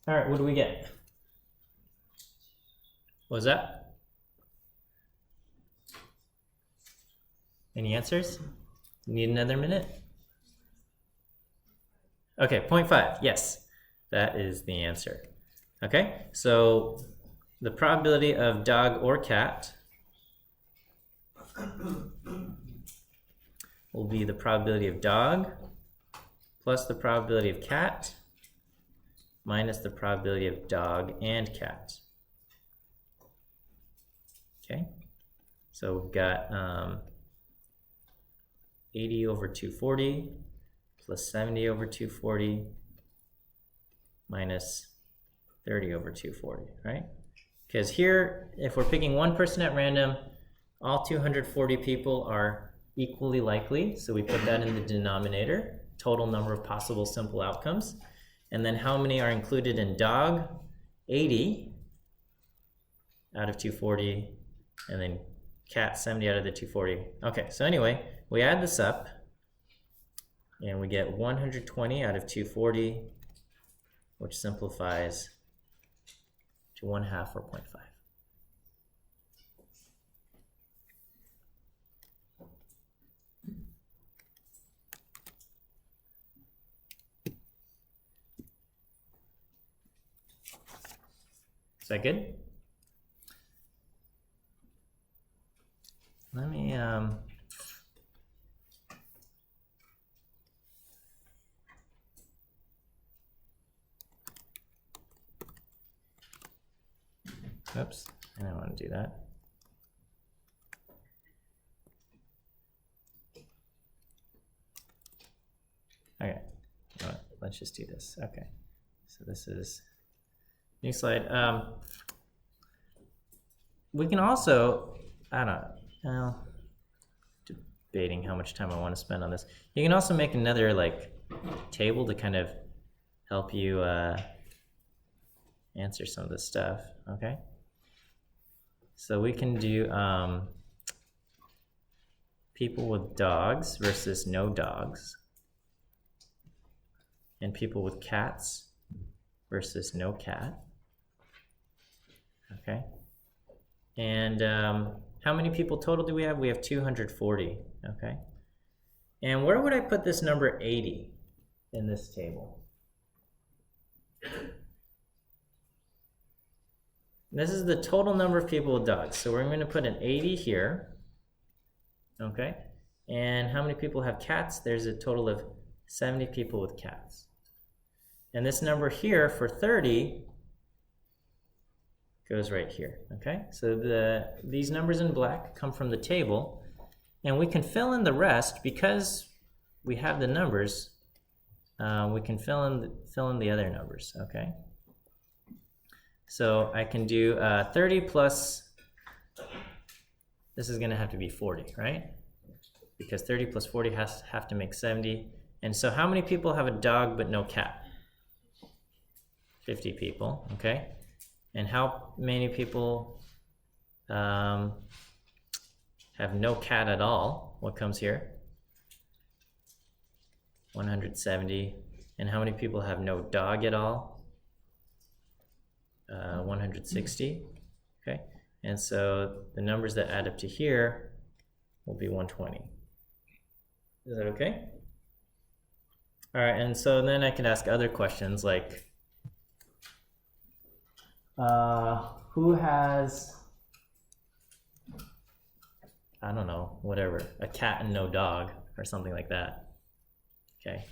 All right, what do we get? What was that? Any answers? Need another minute? Okay, 0.5, yes, that is the answer. Okay, so the probability of dog or cat will be the probability of dog plus the probability of cat minus the probability of dog and cat. Okay, so we've got 80 over 240 plus 70 over 240 minus 30 over 240, right? Because here, if we're picking one person at random, all 240 people are equally likely, so we put that in the denominator, total number of possible simple outcomes. And then how many are included in dog? 80 out of 240, and then cat 70 out of the 240. Okay, so anyway, we add this up, and we get 120 out of 240, which simplifies to 1/2 or 0.5. Is that good? Let me oops, I don't want to do that. Okay, let's just do this. Okay, so this is new slide. We can also, I don't know, debating how much time I want to spend on this. You can also make another like table to kind of help you answer some of this stuff, okay? So we can do people with dogs versus no dogs, and people with cats versus no cat, okay? And how many people total do we have? We have 240, okay? And where would I put this number 80 in this table? This is the total number of people with dogs. So we're going to put an 80 here, okay? And how many people have cats? There's a total of 70 people with cats. And this number here for 30 goes right here, okay? So these numbers in black come from the table, and we can fill in the rest because we have the numbers. We can fill in the other numbers, okay? So I can do 30 plus, this is gonna have to be 40, right? Because 30 plus 40 have to make 70. And so how many people have a dog but no cat? 50 people, okay? And how many people have no cat at all? What comes here? 170. And how many people have no dog at all? 160, okay? And so the numbers that add up to here will be 120. Is that okay? All right, and so then I can ask other questions like, who has, I don't know, whatever, a cat and no dog or something like that, okay?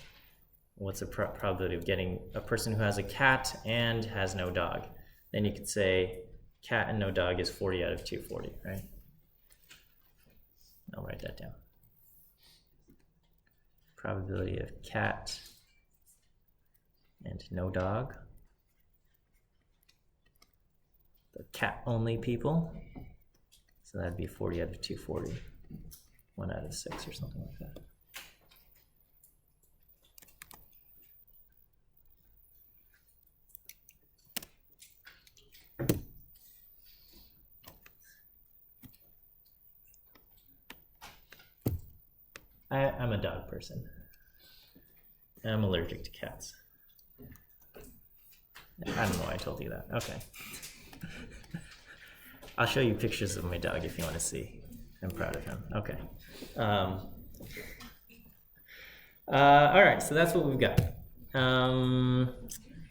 What's the probability of getting a person who has a cat and has no dog? Then you could say cat and no dog is 40 out of 240, right? I'll write that down. Probability of cat and no dog. The cat only people. So that'd be 40 out of 240. 1 out of 6 or something like that. I'm a dog person. And I'm allergic to cats. I don't know why I told you that. Okay. I'll show you pictures of my dog if you want to see. I'm proud of him. Okay. All right, so that's what we've got.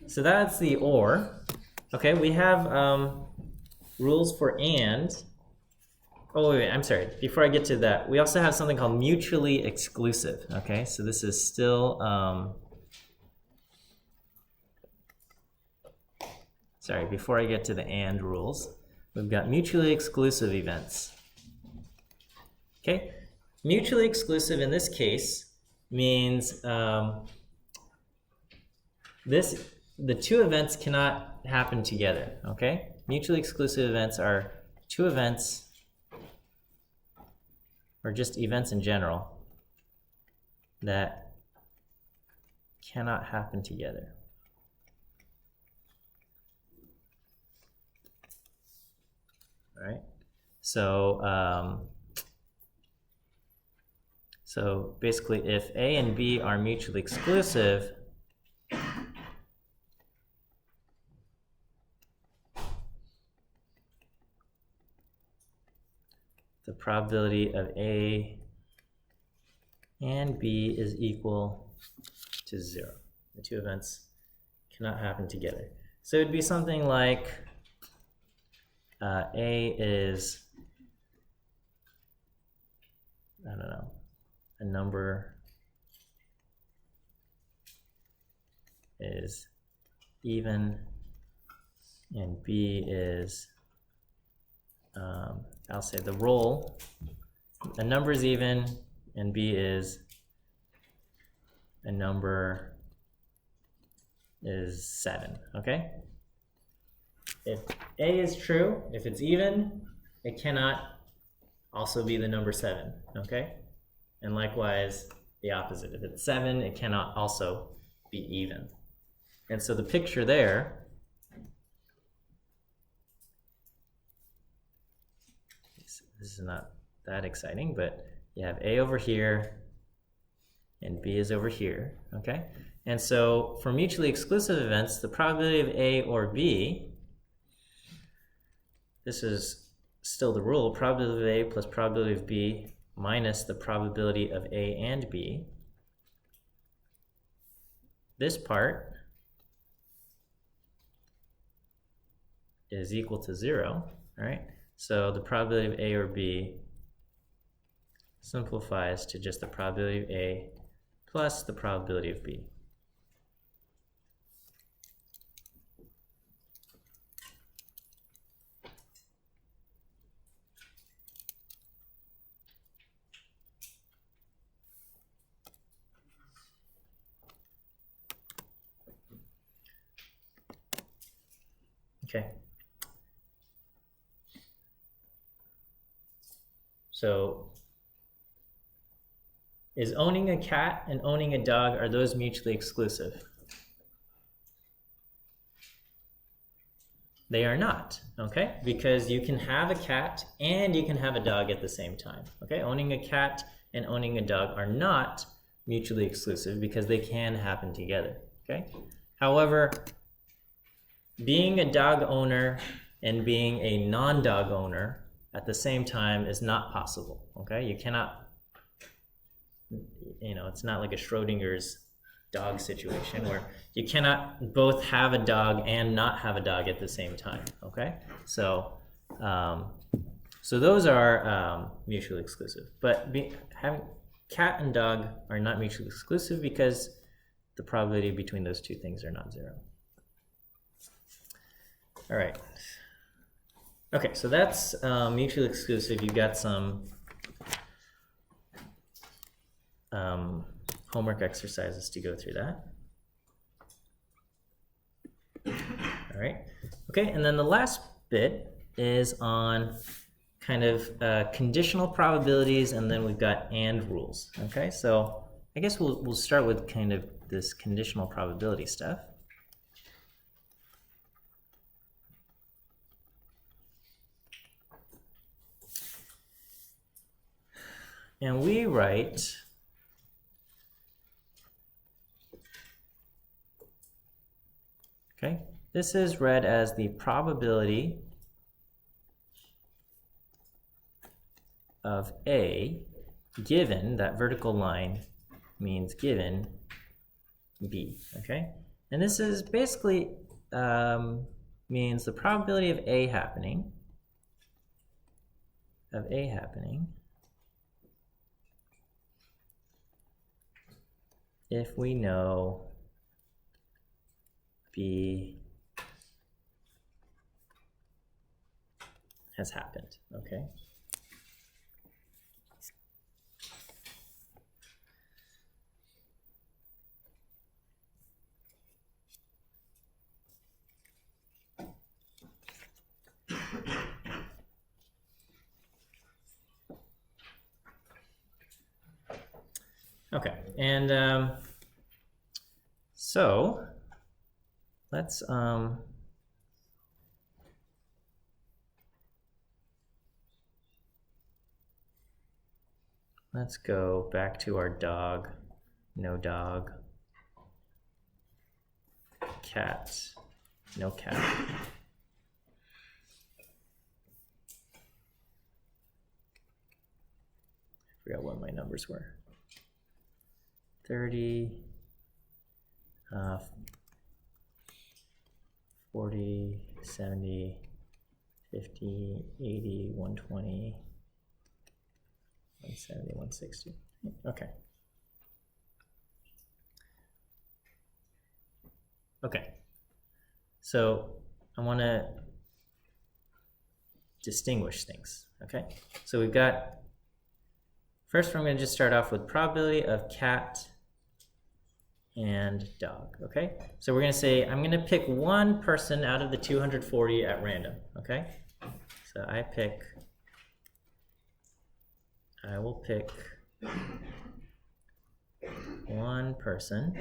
So that's the OR. Okay, we have rules for AND. Oh, wait, I'm sorry. Before I get to that, we also have something called mutually exclusive. Okay, so this is still, sorry, before I get to the AND rules, we've got mutually exclusive events. Okay, mutually exclusive in this case means the two events cannot happen together. Okay, mutually exclusive events are two events, or just events in general, that cannot happen together. All right, so so basically if A and B are mutually exclusive, the probability of A and B is equal to 0. The two events cannot happen together. So it'd be something like A is, I don't know, a number is even and B is, I'll say the roll, a number is even and B is, a number is 7, okay? If A is true, if it's even, it cannot also be the number 7, okay? And likewise, the opposite. If it's 7, it cannot also be even. And so the picture there, this is not that exciting, but you have A over here and B is over here, okay? And so for mutually exclusive events, the probability of A or B, this is still the rule, probability of A plus probability of B minus the probability of A and B. This part is equal to 0, all right? So the probability of A or B simplifies to just the probability of A plus the probability of B. Okay. So is owning a cat and owning a dog, are those mutually exclusive? They are not, okay? Because you can have a cat and you can have a dog at the same time, okay? Owning a cat and owning a dog are not mutually exclusive because they can happen together, okay? However, being a dog owner and being a non-dog owner at the same time is not possible, okay? You cannot, it's not like a Schrodinger's dog situation where you cannot both have a dog and not have a dog at the same time, okay? So those are mutually exclusive. But having cat and dog are not mutually exclusive because the probability between those two things are not zero. All right. Okay, so that's mutually exclusive. You've got some homework exercises to go through that. All right. Okay, and then the last bit is on kind of conditional probabilities, and then we've got and rules. Okay, so I guess we'll start with kind of this conditional probability stuff. And we write okay, this is read as the probability of A given, that vertical line means given B, okay? And this is basically means the probability of A happening, if we know B has happened, okay? Okay, and so let's go back to our dog, no dog, cat, no cat. I forgot what my numbers were. 30, 40, 70, 50, 80, 120, 170, 160. Okay. Okay. So I want to distinguish things. Okay. So we've got, first I'm going to just start off with probability of cat and dog, okay? So we're going to say, I'm going to pick one person out of the 240 at random, okay? So I will pick one person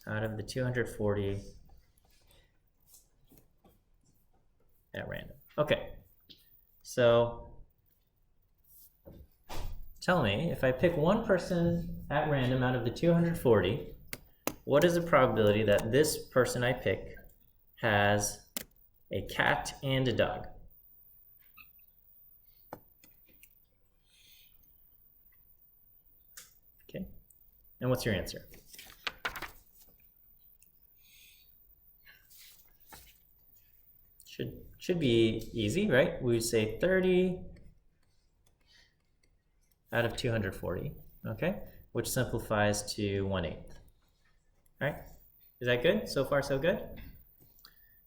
out of the 240 at random. Okay, so tell me, if I pick one person at random out of the 240, what is the probability that this person I pick has a cat and a dog? Okay, and what's your answer? Should be easy, right? We would say 30 out of 240. okay? Which simplifies to 1/8. All right, is that good? So far, so good?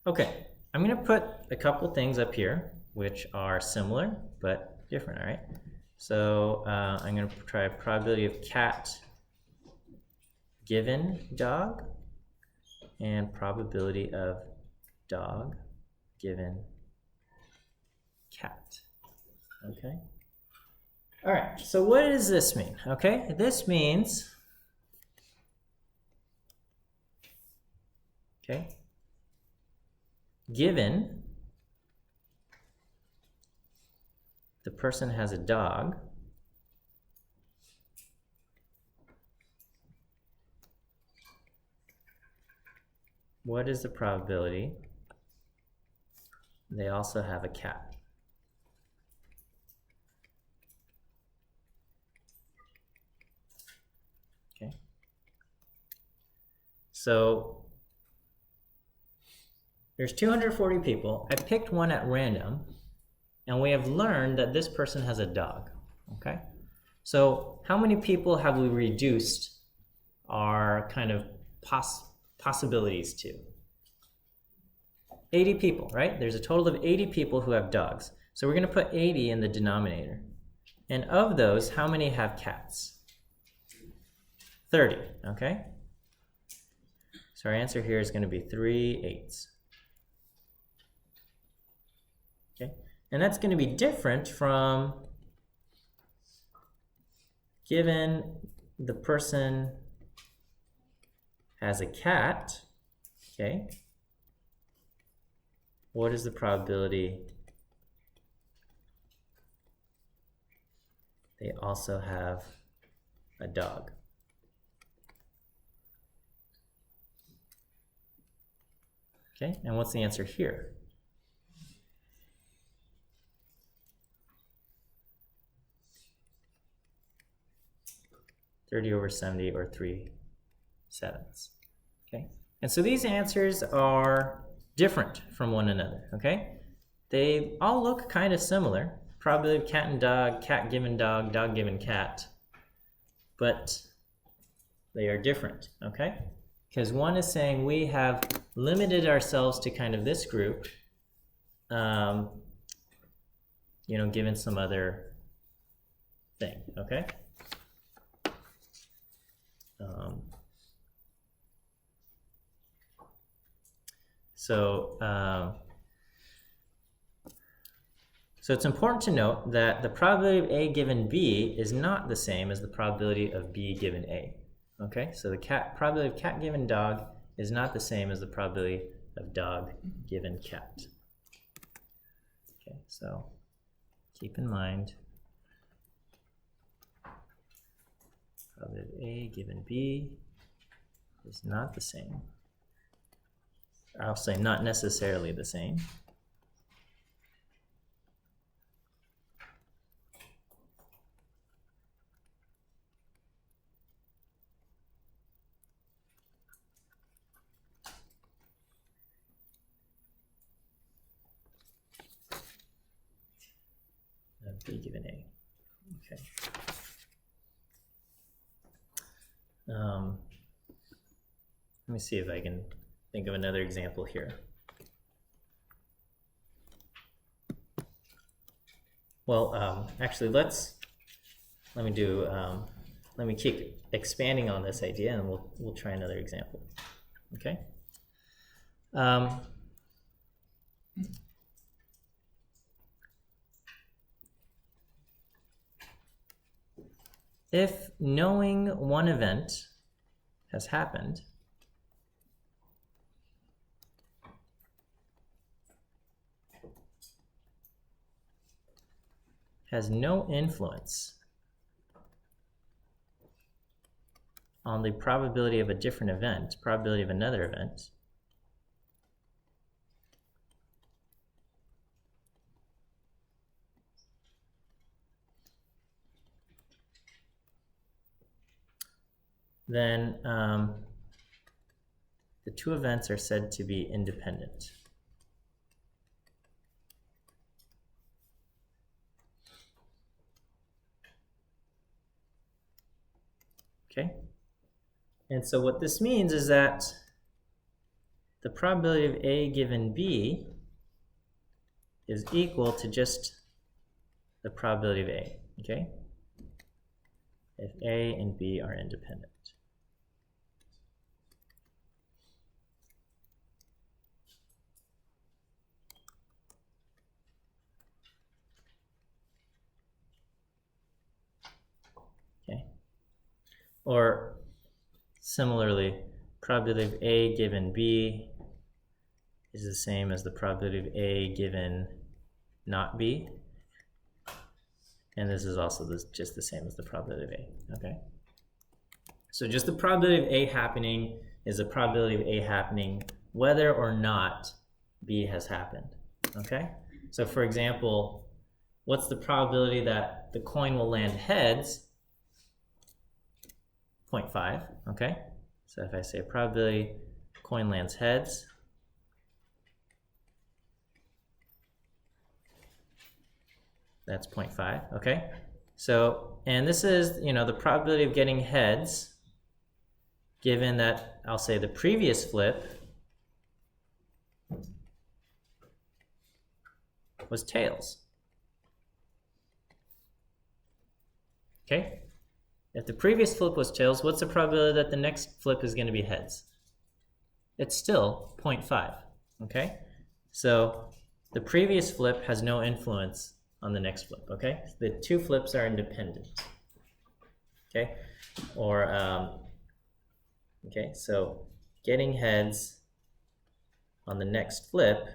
Okay, I'm gonna put a couple things up here which are similar but different, all right? So I'm gonna try probability of cat given dog and probability of dog given cat, okay? All right, so what does this mean, okay? This means, okay, given the person has a dog, what is the probability they also have a cat? Okay. So there's 240 people. I picked one at random, and we have learned that this person has a dog, okay? So how many people have we reduced our kind of possibilities to? 80 people, right? There's a total of 80 people who have dogs. So we're gonna put 80 in the denominator. And of those, how many have cats? 30, okay? So our answer here is gonna be 3/8. Okay, and that's gonna be different from given the person has a cat, okay? What is the probability they also have a dog? Okay, and what's the answer here? (30/70) or 3/7. Okay, and so these answers are different from one another, okay? They all look kind of similar. Probability of cat and dog, cat given dog, dog given cat. But they are different, okay? Because one is saying we have limited ourselves to kind of this group, you know, given some other thing, okay? So it's important to note that the probability of A given B is not the same as the probability of B given A. Okay, so the probability of cat given dog is not the same as the probability of dog given cat. Okay, so keep in mind probability of A given B is not the same. I'll say not necessarily the same. B given A. Okay. Let me see if I can think of another example here. Well, actually, let me keep expanding on this idea, and we'll try another example. Okay. If knowing one event has happened, has no influence on the probability of a different event, probability of another event, then the two events are said to be independent. okay? And so what this means is that the probability of A given B is equal to just the probability of A, okay? If A and B are independent. Okay. Or similarly, probability of A given B is the same as the probability of A given not B. And this is also just the same as the probability of A, okay? So just the probability of A happening is the probability of A happening whether or not B has happened, okay? So for example, what's the probability that the coin will land heads? 0.5, okay? So if I say probability coin lands heads, that's 0.5, okay? So, and this is, the probability of getting heads, given that, I'll say the previous flip was tails. Okay? If the previous flip was tails, what's the probability that the next flip is going to be heads? It's still 0.5, okay? So the previous flip has no influence on the next flip, okay? The two flips are independent, okay? Or, okay, so getting heads on the next flip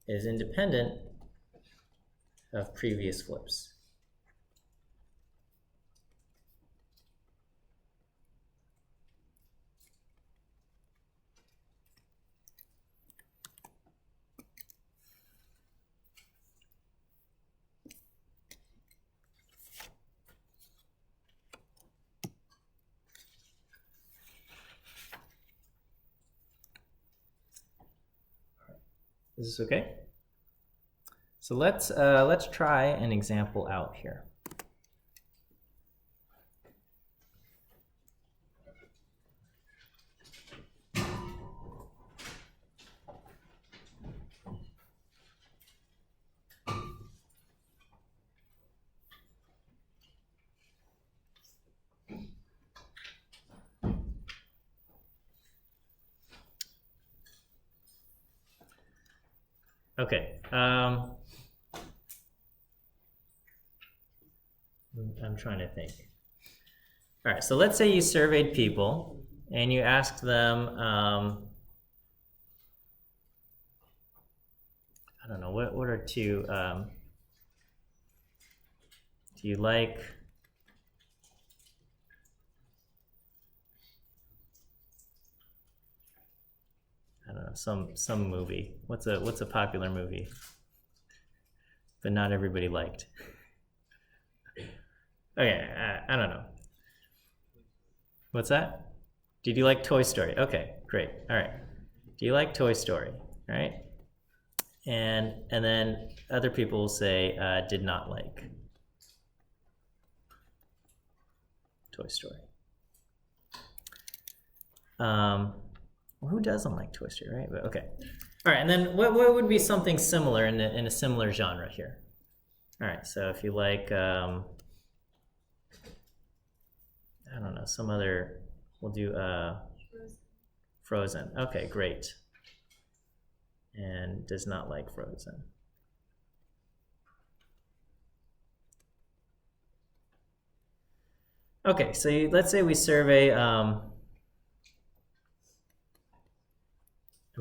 is independent of previous flips. Is this okay? So let's try an example out here. Okay. I'm trying to think. All right, so let's say you surveyed people and you asked them, I don't know, what are two, do you like, I don't know, some movie. What's a popular movie but not everybody liked? Okay, I don't know. What's that? Did you like Toy Story? Okay, great. All right. Do you like Toy Story? All right. And then other people will say did not like Toy Story. Well, who doesn't like Toy Story, right? But okay. All right, and then what would be something similar in a similar genre here? All right, so if you like, I don't know, some other, we'll do Frozen. Okay, great. And does not like Frozen. Okay, so let's say we survey, I'm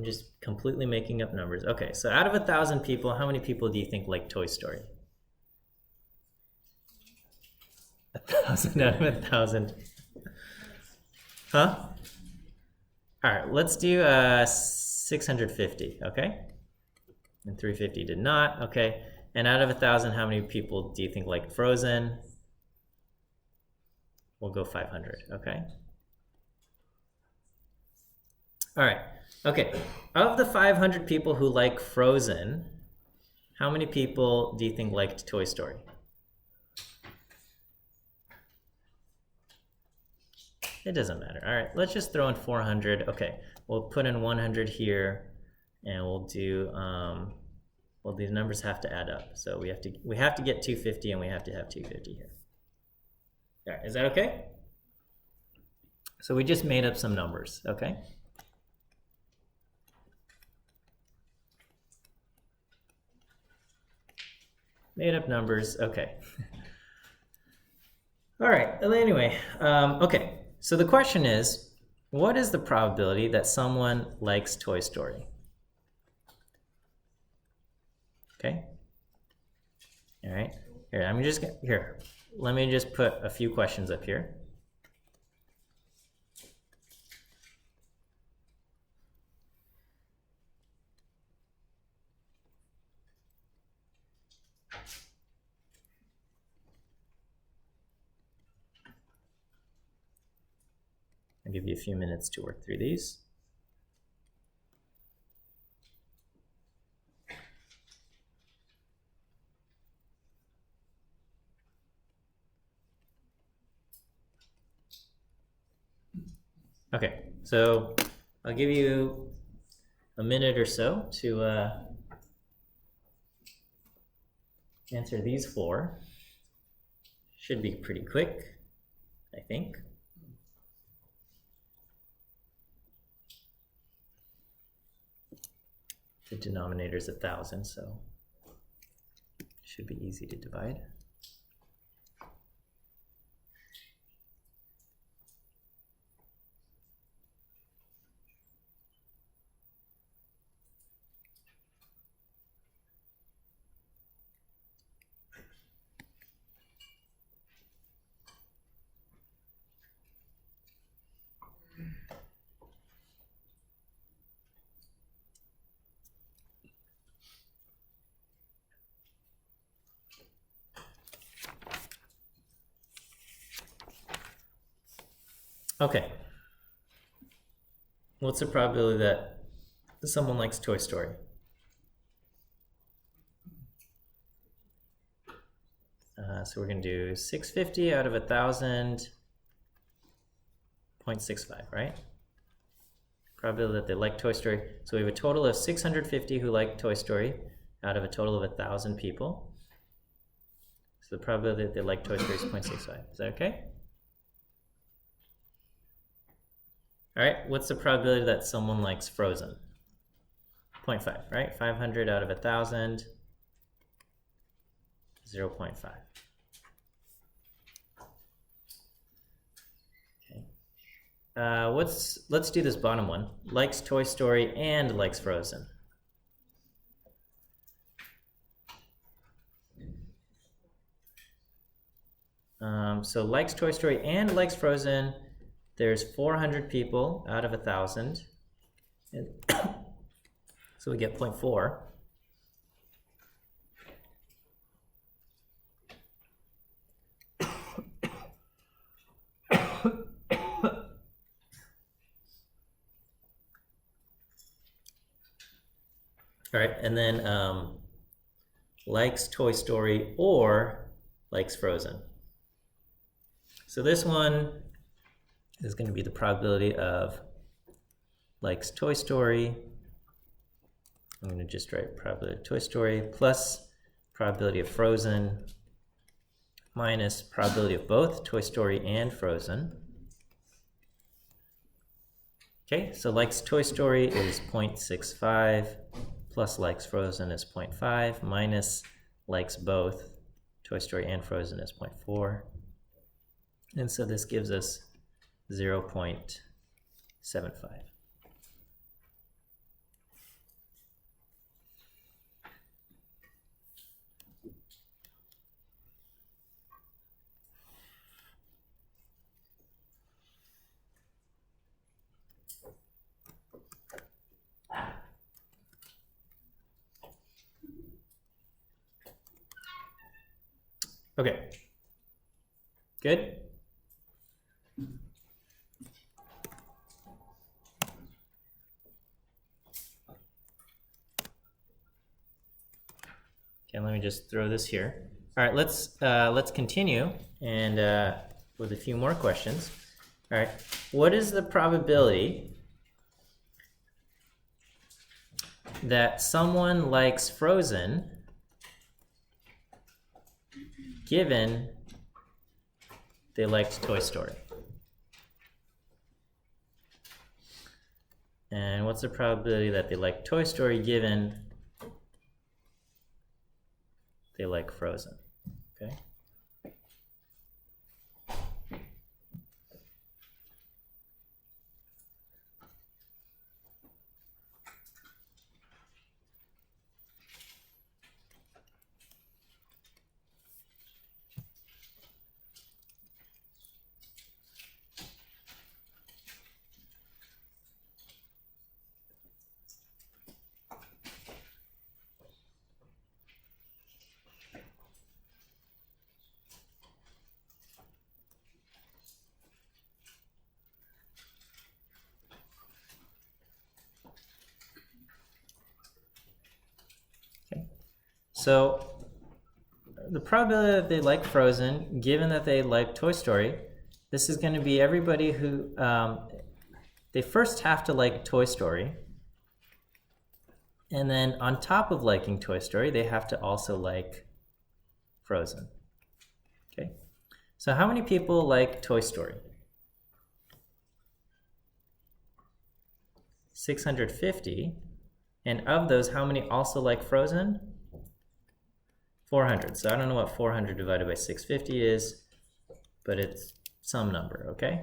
just completely making up numbers. Okay, so out of 1,000 people, how many people do you think like Toy Story? 1,000 out of 1,000. Huh? All right, let's do 650, okay? And 350 did not, okay. And out of 1,000, how many people do you think like Frozen? We'll go 500, okay? All right, okay. Of the 500 people who like Frozen, How many people do you think liked Toy Story? It doesn't matter. All right, let's just throw in 400. Okay, we'll put in 100 here, and we'll do. Well, these numbers have to add up, so we have to get 250, and we have to have 250 here. All right, is that okay? So we just made up some numbers, okay? Made up numbers, okay. All right, well, anyway, okay. So the question is, what is the probability that someone likes Toy Story? Okay. All right. Here, let me just put a few questions up here. I'll give you a few minutes to work through these. Okay, so I'll give you a minute or so to answer these 4. Should be pretty quick, I think. The denominator is 1,000, so it should be easy to divide. Okay. What's the probability that someone likes Toy Story? So we're going to do 650 out of 1,000, 0.65, right? Probability that they like Toy Story. So we have a total of 650 who like Toy Story out of a total of 1,000 people. So the probability that they like Toy Story is 0.65. Is that okay? All right, what's the probability that someone likes Frozen? 0.5, right? 500 out of 1,000, 0.5. Okay. Let's do this bottom one. Likes Toy Story and likes Frozen. So likes Toy Story and likes Frozen. There's 400 people out of 1,000. And so we get 0.4. All right, and then likes Toy Story or likes Frozen. So this one is going to be the probability of likes Toy Story. I'm going to just write probability of Toy Story plus probability of Frozen minus probability of both Toy Story and Frozen. Okay, so likes Toy Story is 0.65 plus likes Frozen is 0.5 minus likes both Toy Story and Frozen is 0.4. And so this gives us 0.75. Okay, good? Okay, let me just throw this here. All right, let's continue and with a few more questions. All right, what is the probability that someone likes Frozen given they liked Toy Story? And what's the probability that they like Toy Story given they like Frozen? Okay. So the probability that they like Frozen, given that they like Toy Story, this is going to be everybody who, they first have to like Toy Story, and then on top of liking Toy Story, they have to also like Frozen. Okay, so how many people like Toy Story? 650, and of those, how many also like Frozen? 400. So I don't know what 400 divided by 650 is, but it's some number, okay?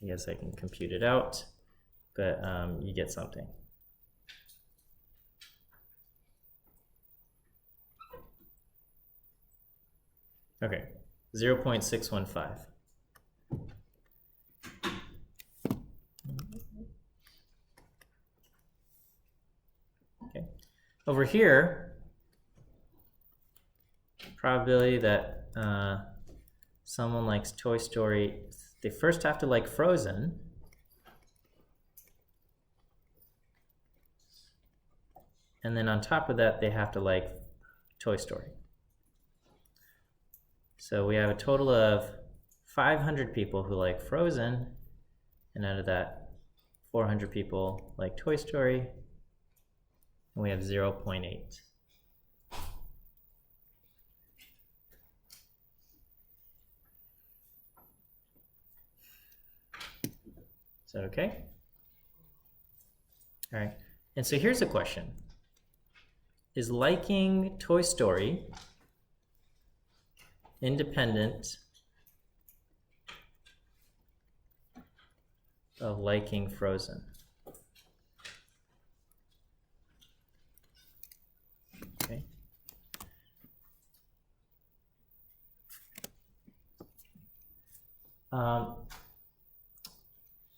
I guess I can compute it out, but you get something. Okay, 0.615. Over here, probability that someone likes Toy Story, they first have to like Frozen, and then on top of that, they have to like Toy Story. So we have a total of 500 people who like Frozen, and out of that, 400 people like Toy Story, and we have 0.8. Is that okay? All right, and so here's a question. Is liking Toy Story independent of liking Frozen? Okay. Or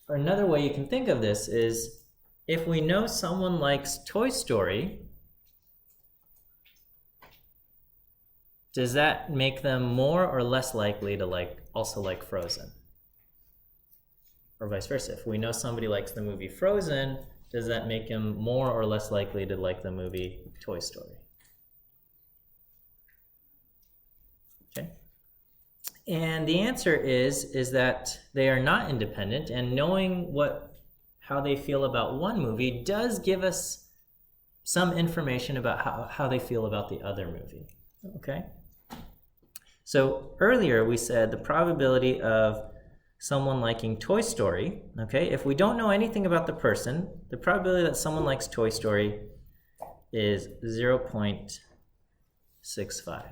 another way you can think of this is, if we know someone likes Toy Story, does that make them more or less likely to also like Frozen? Or vice versa. If we know somebody likes the movie Frozen, does that make them more or less likely to like the movie Toy Story? Okay. And the answer is that they are not independent, and knowing how they feel about one movie does give us some information about how they feel about the other movie. Okay? So earlier we said the probability of someone liking Toy Story, okay, if we don't know anything about the person, the probability that someone likes Toy Story is 0.65,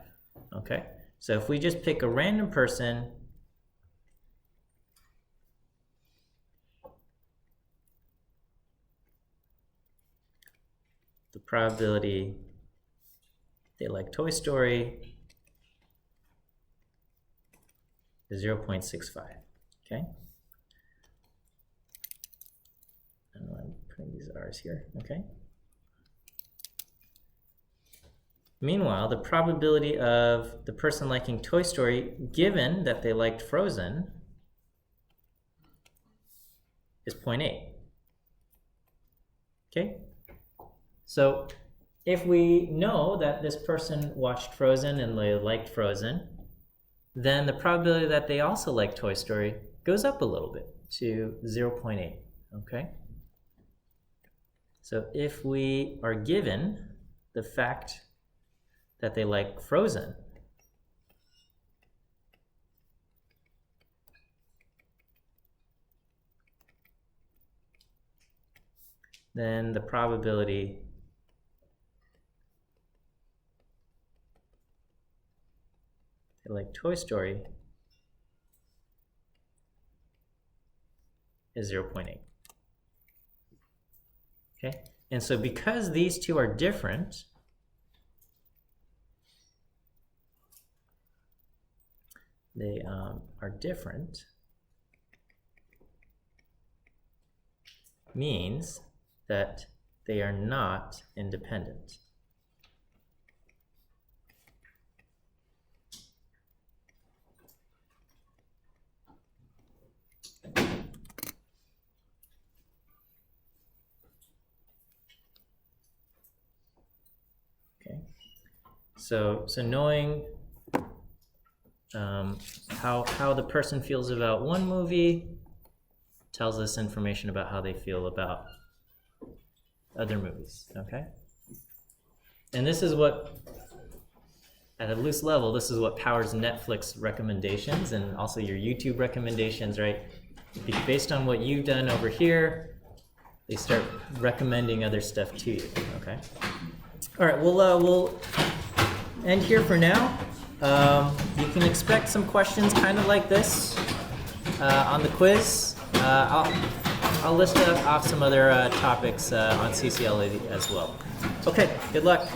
okay? So if we just pick a random person, the probability they like Toy Story is 0.65, okay? And I'm putting these R's here, okay? Meanwhile, the probability of the person liking Toy Story, given that they liked Frozen, is 0.8. Okay? So if we know that this person watched Frozen and they liked Frozen, then the probability that they also like Toy Story goes up a little bit to 0.8, okay? So if we are given the fact that they like Frozen, then the probability they like Toy Story is 0.8. Okay, and so because these two are different, they are different, means that they are not independent. Okay, so knowing how the person feels about one movie tells us information about how they feel about other movies, okay? And this is what, at a loose level, this is what powers Netflix recommendations and also your YouTube recommendations, right? Based on what you've done over here, they start recommending other stuff to you, okay? All right, we'll end here for now. You can expect some questions kind of like this on the quiz. I'll list off some other topics on CCLA as well. Okay, good luck.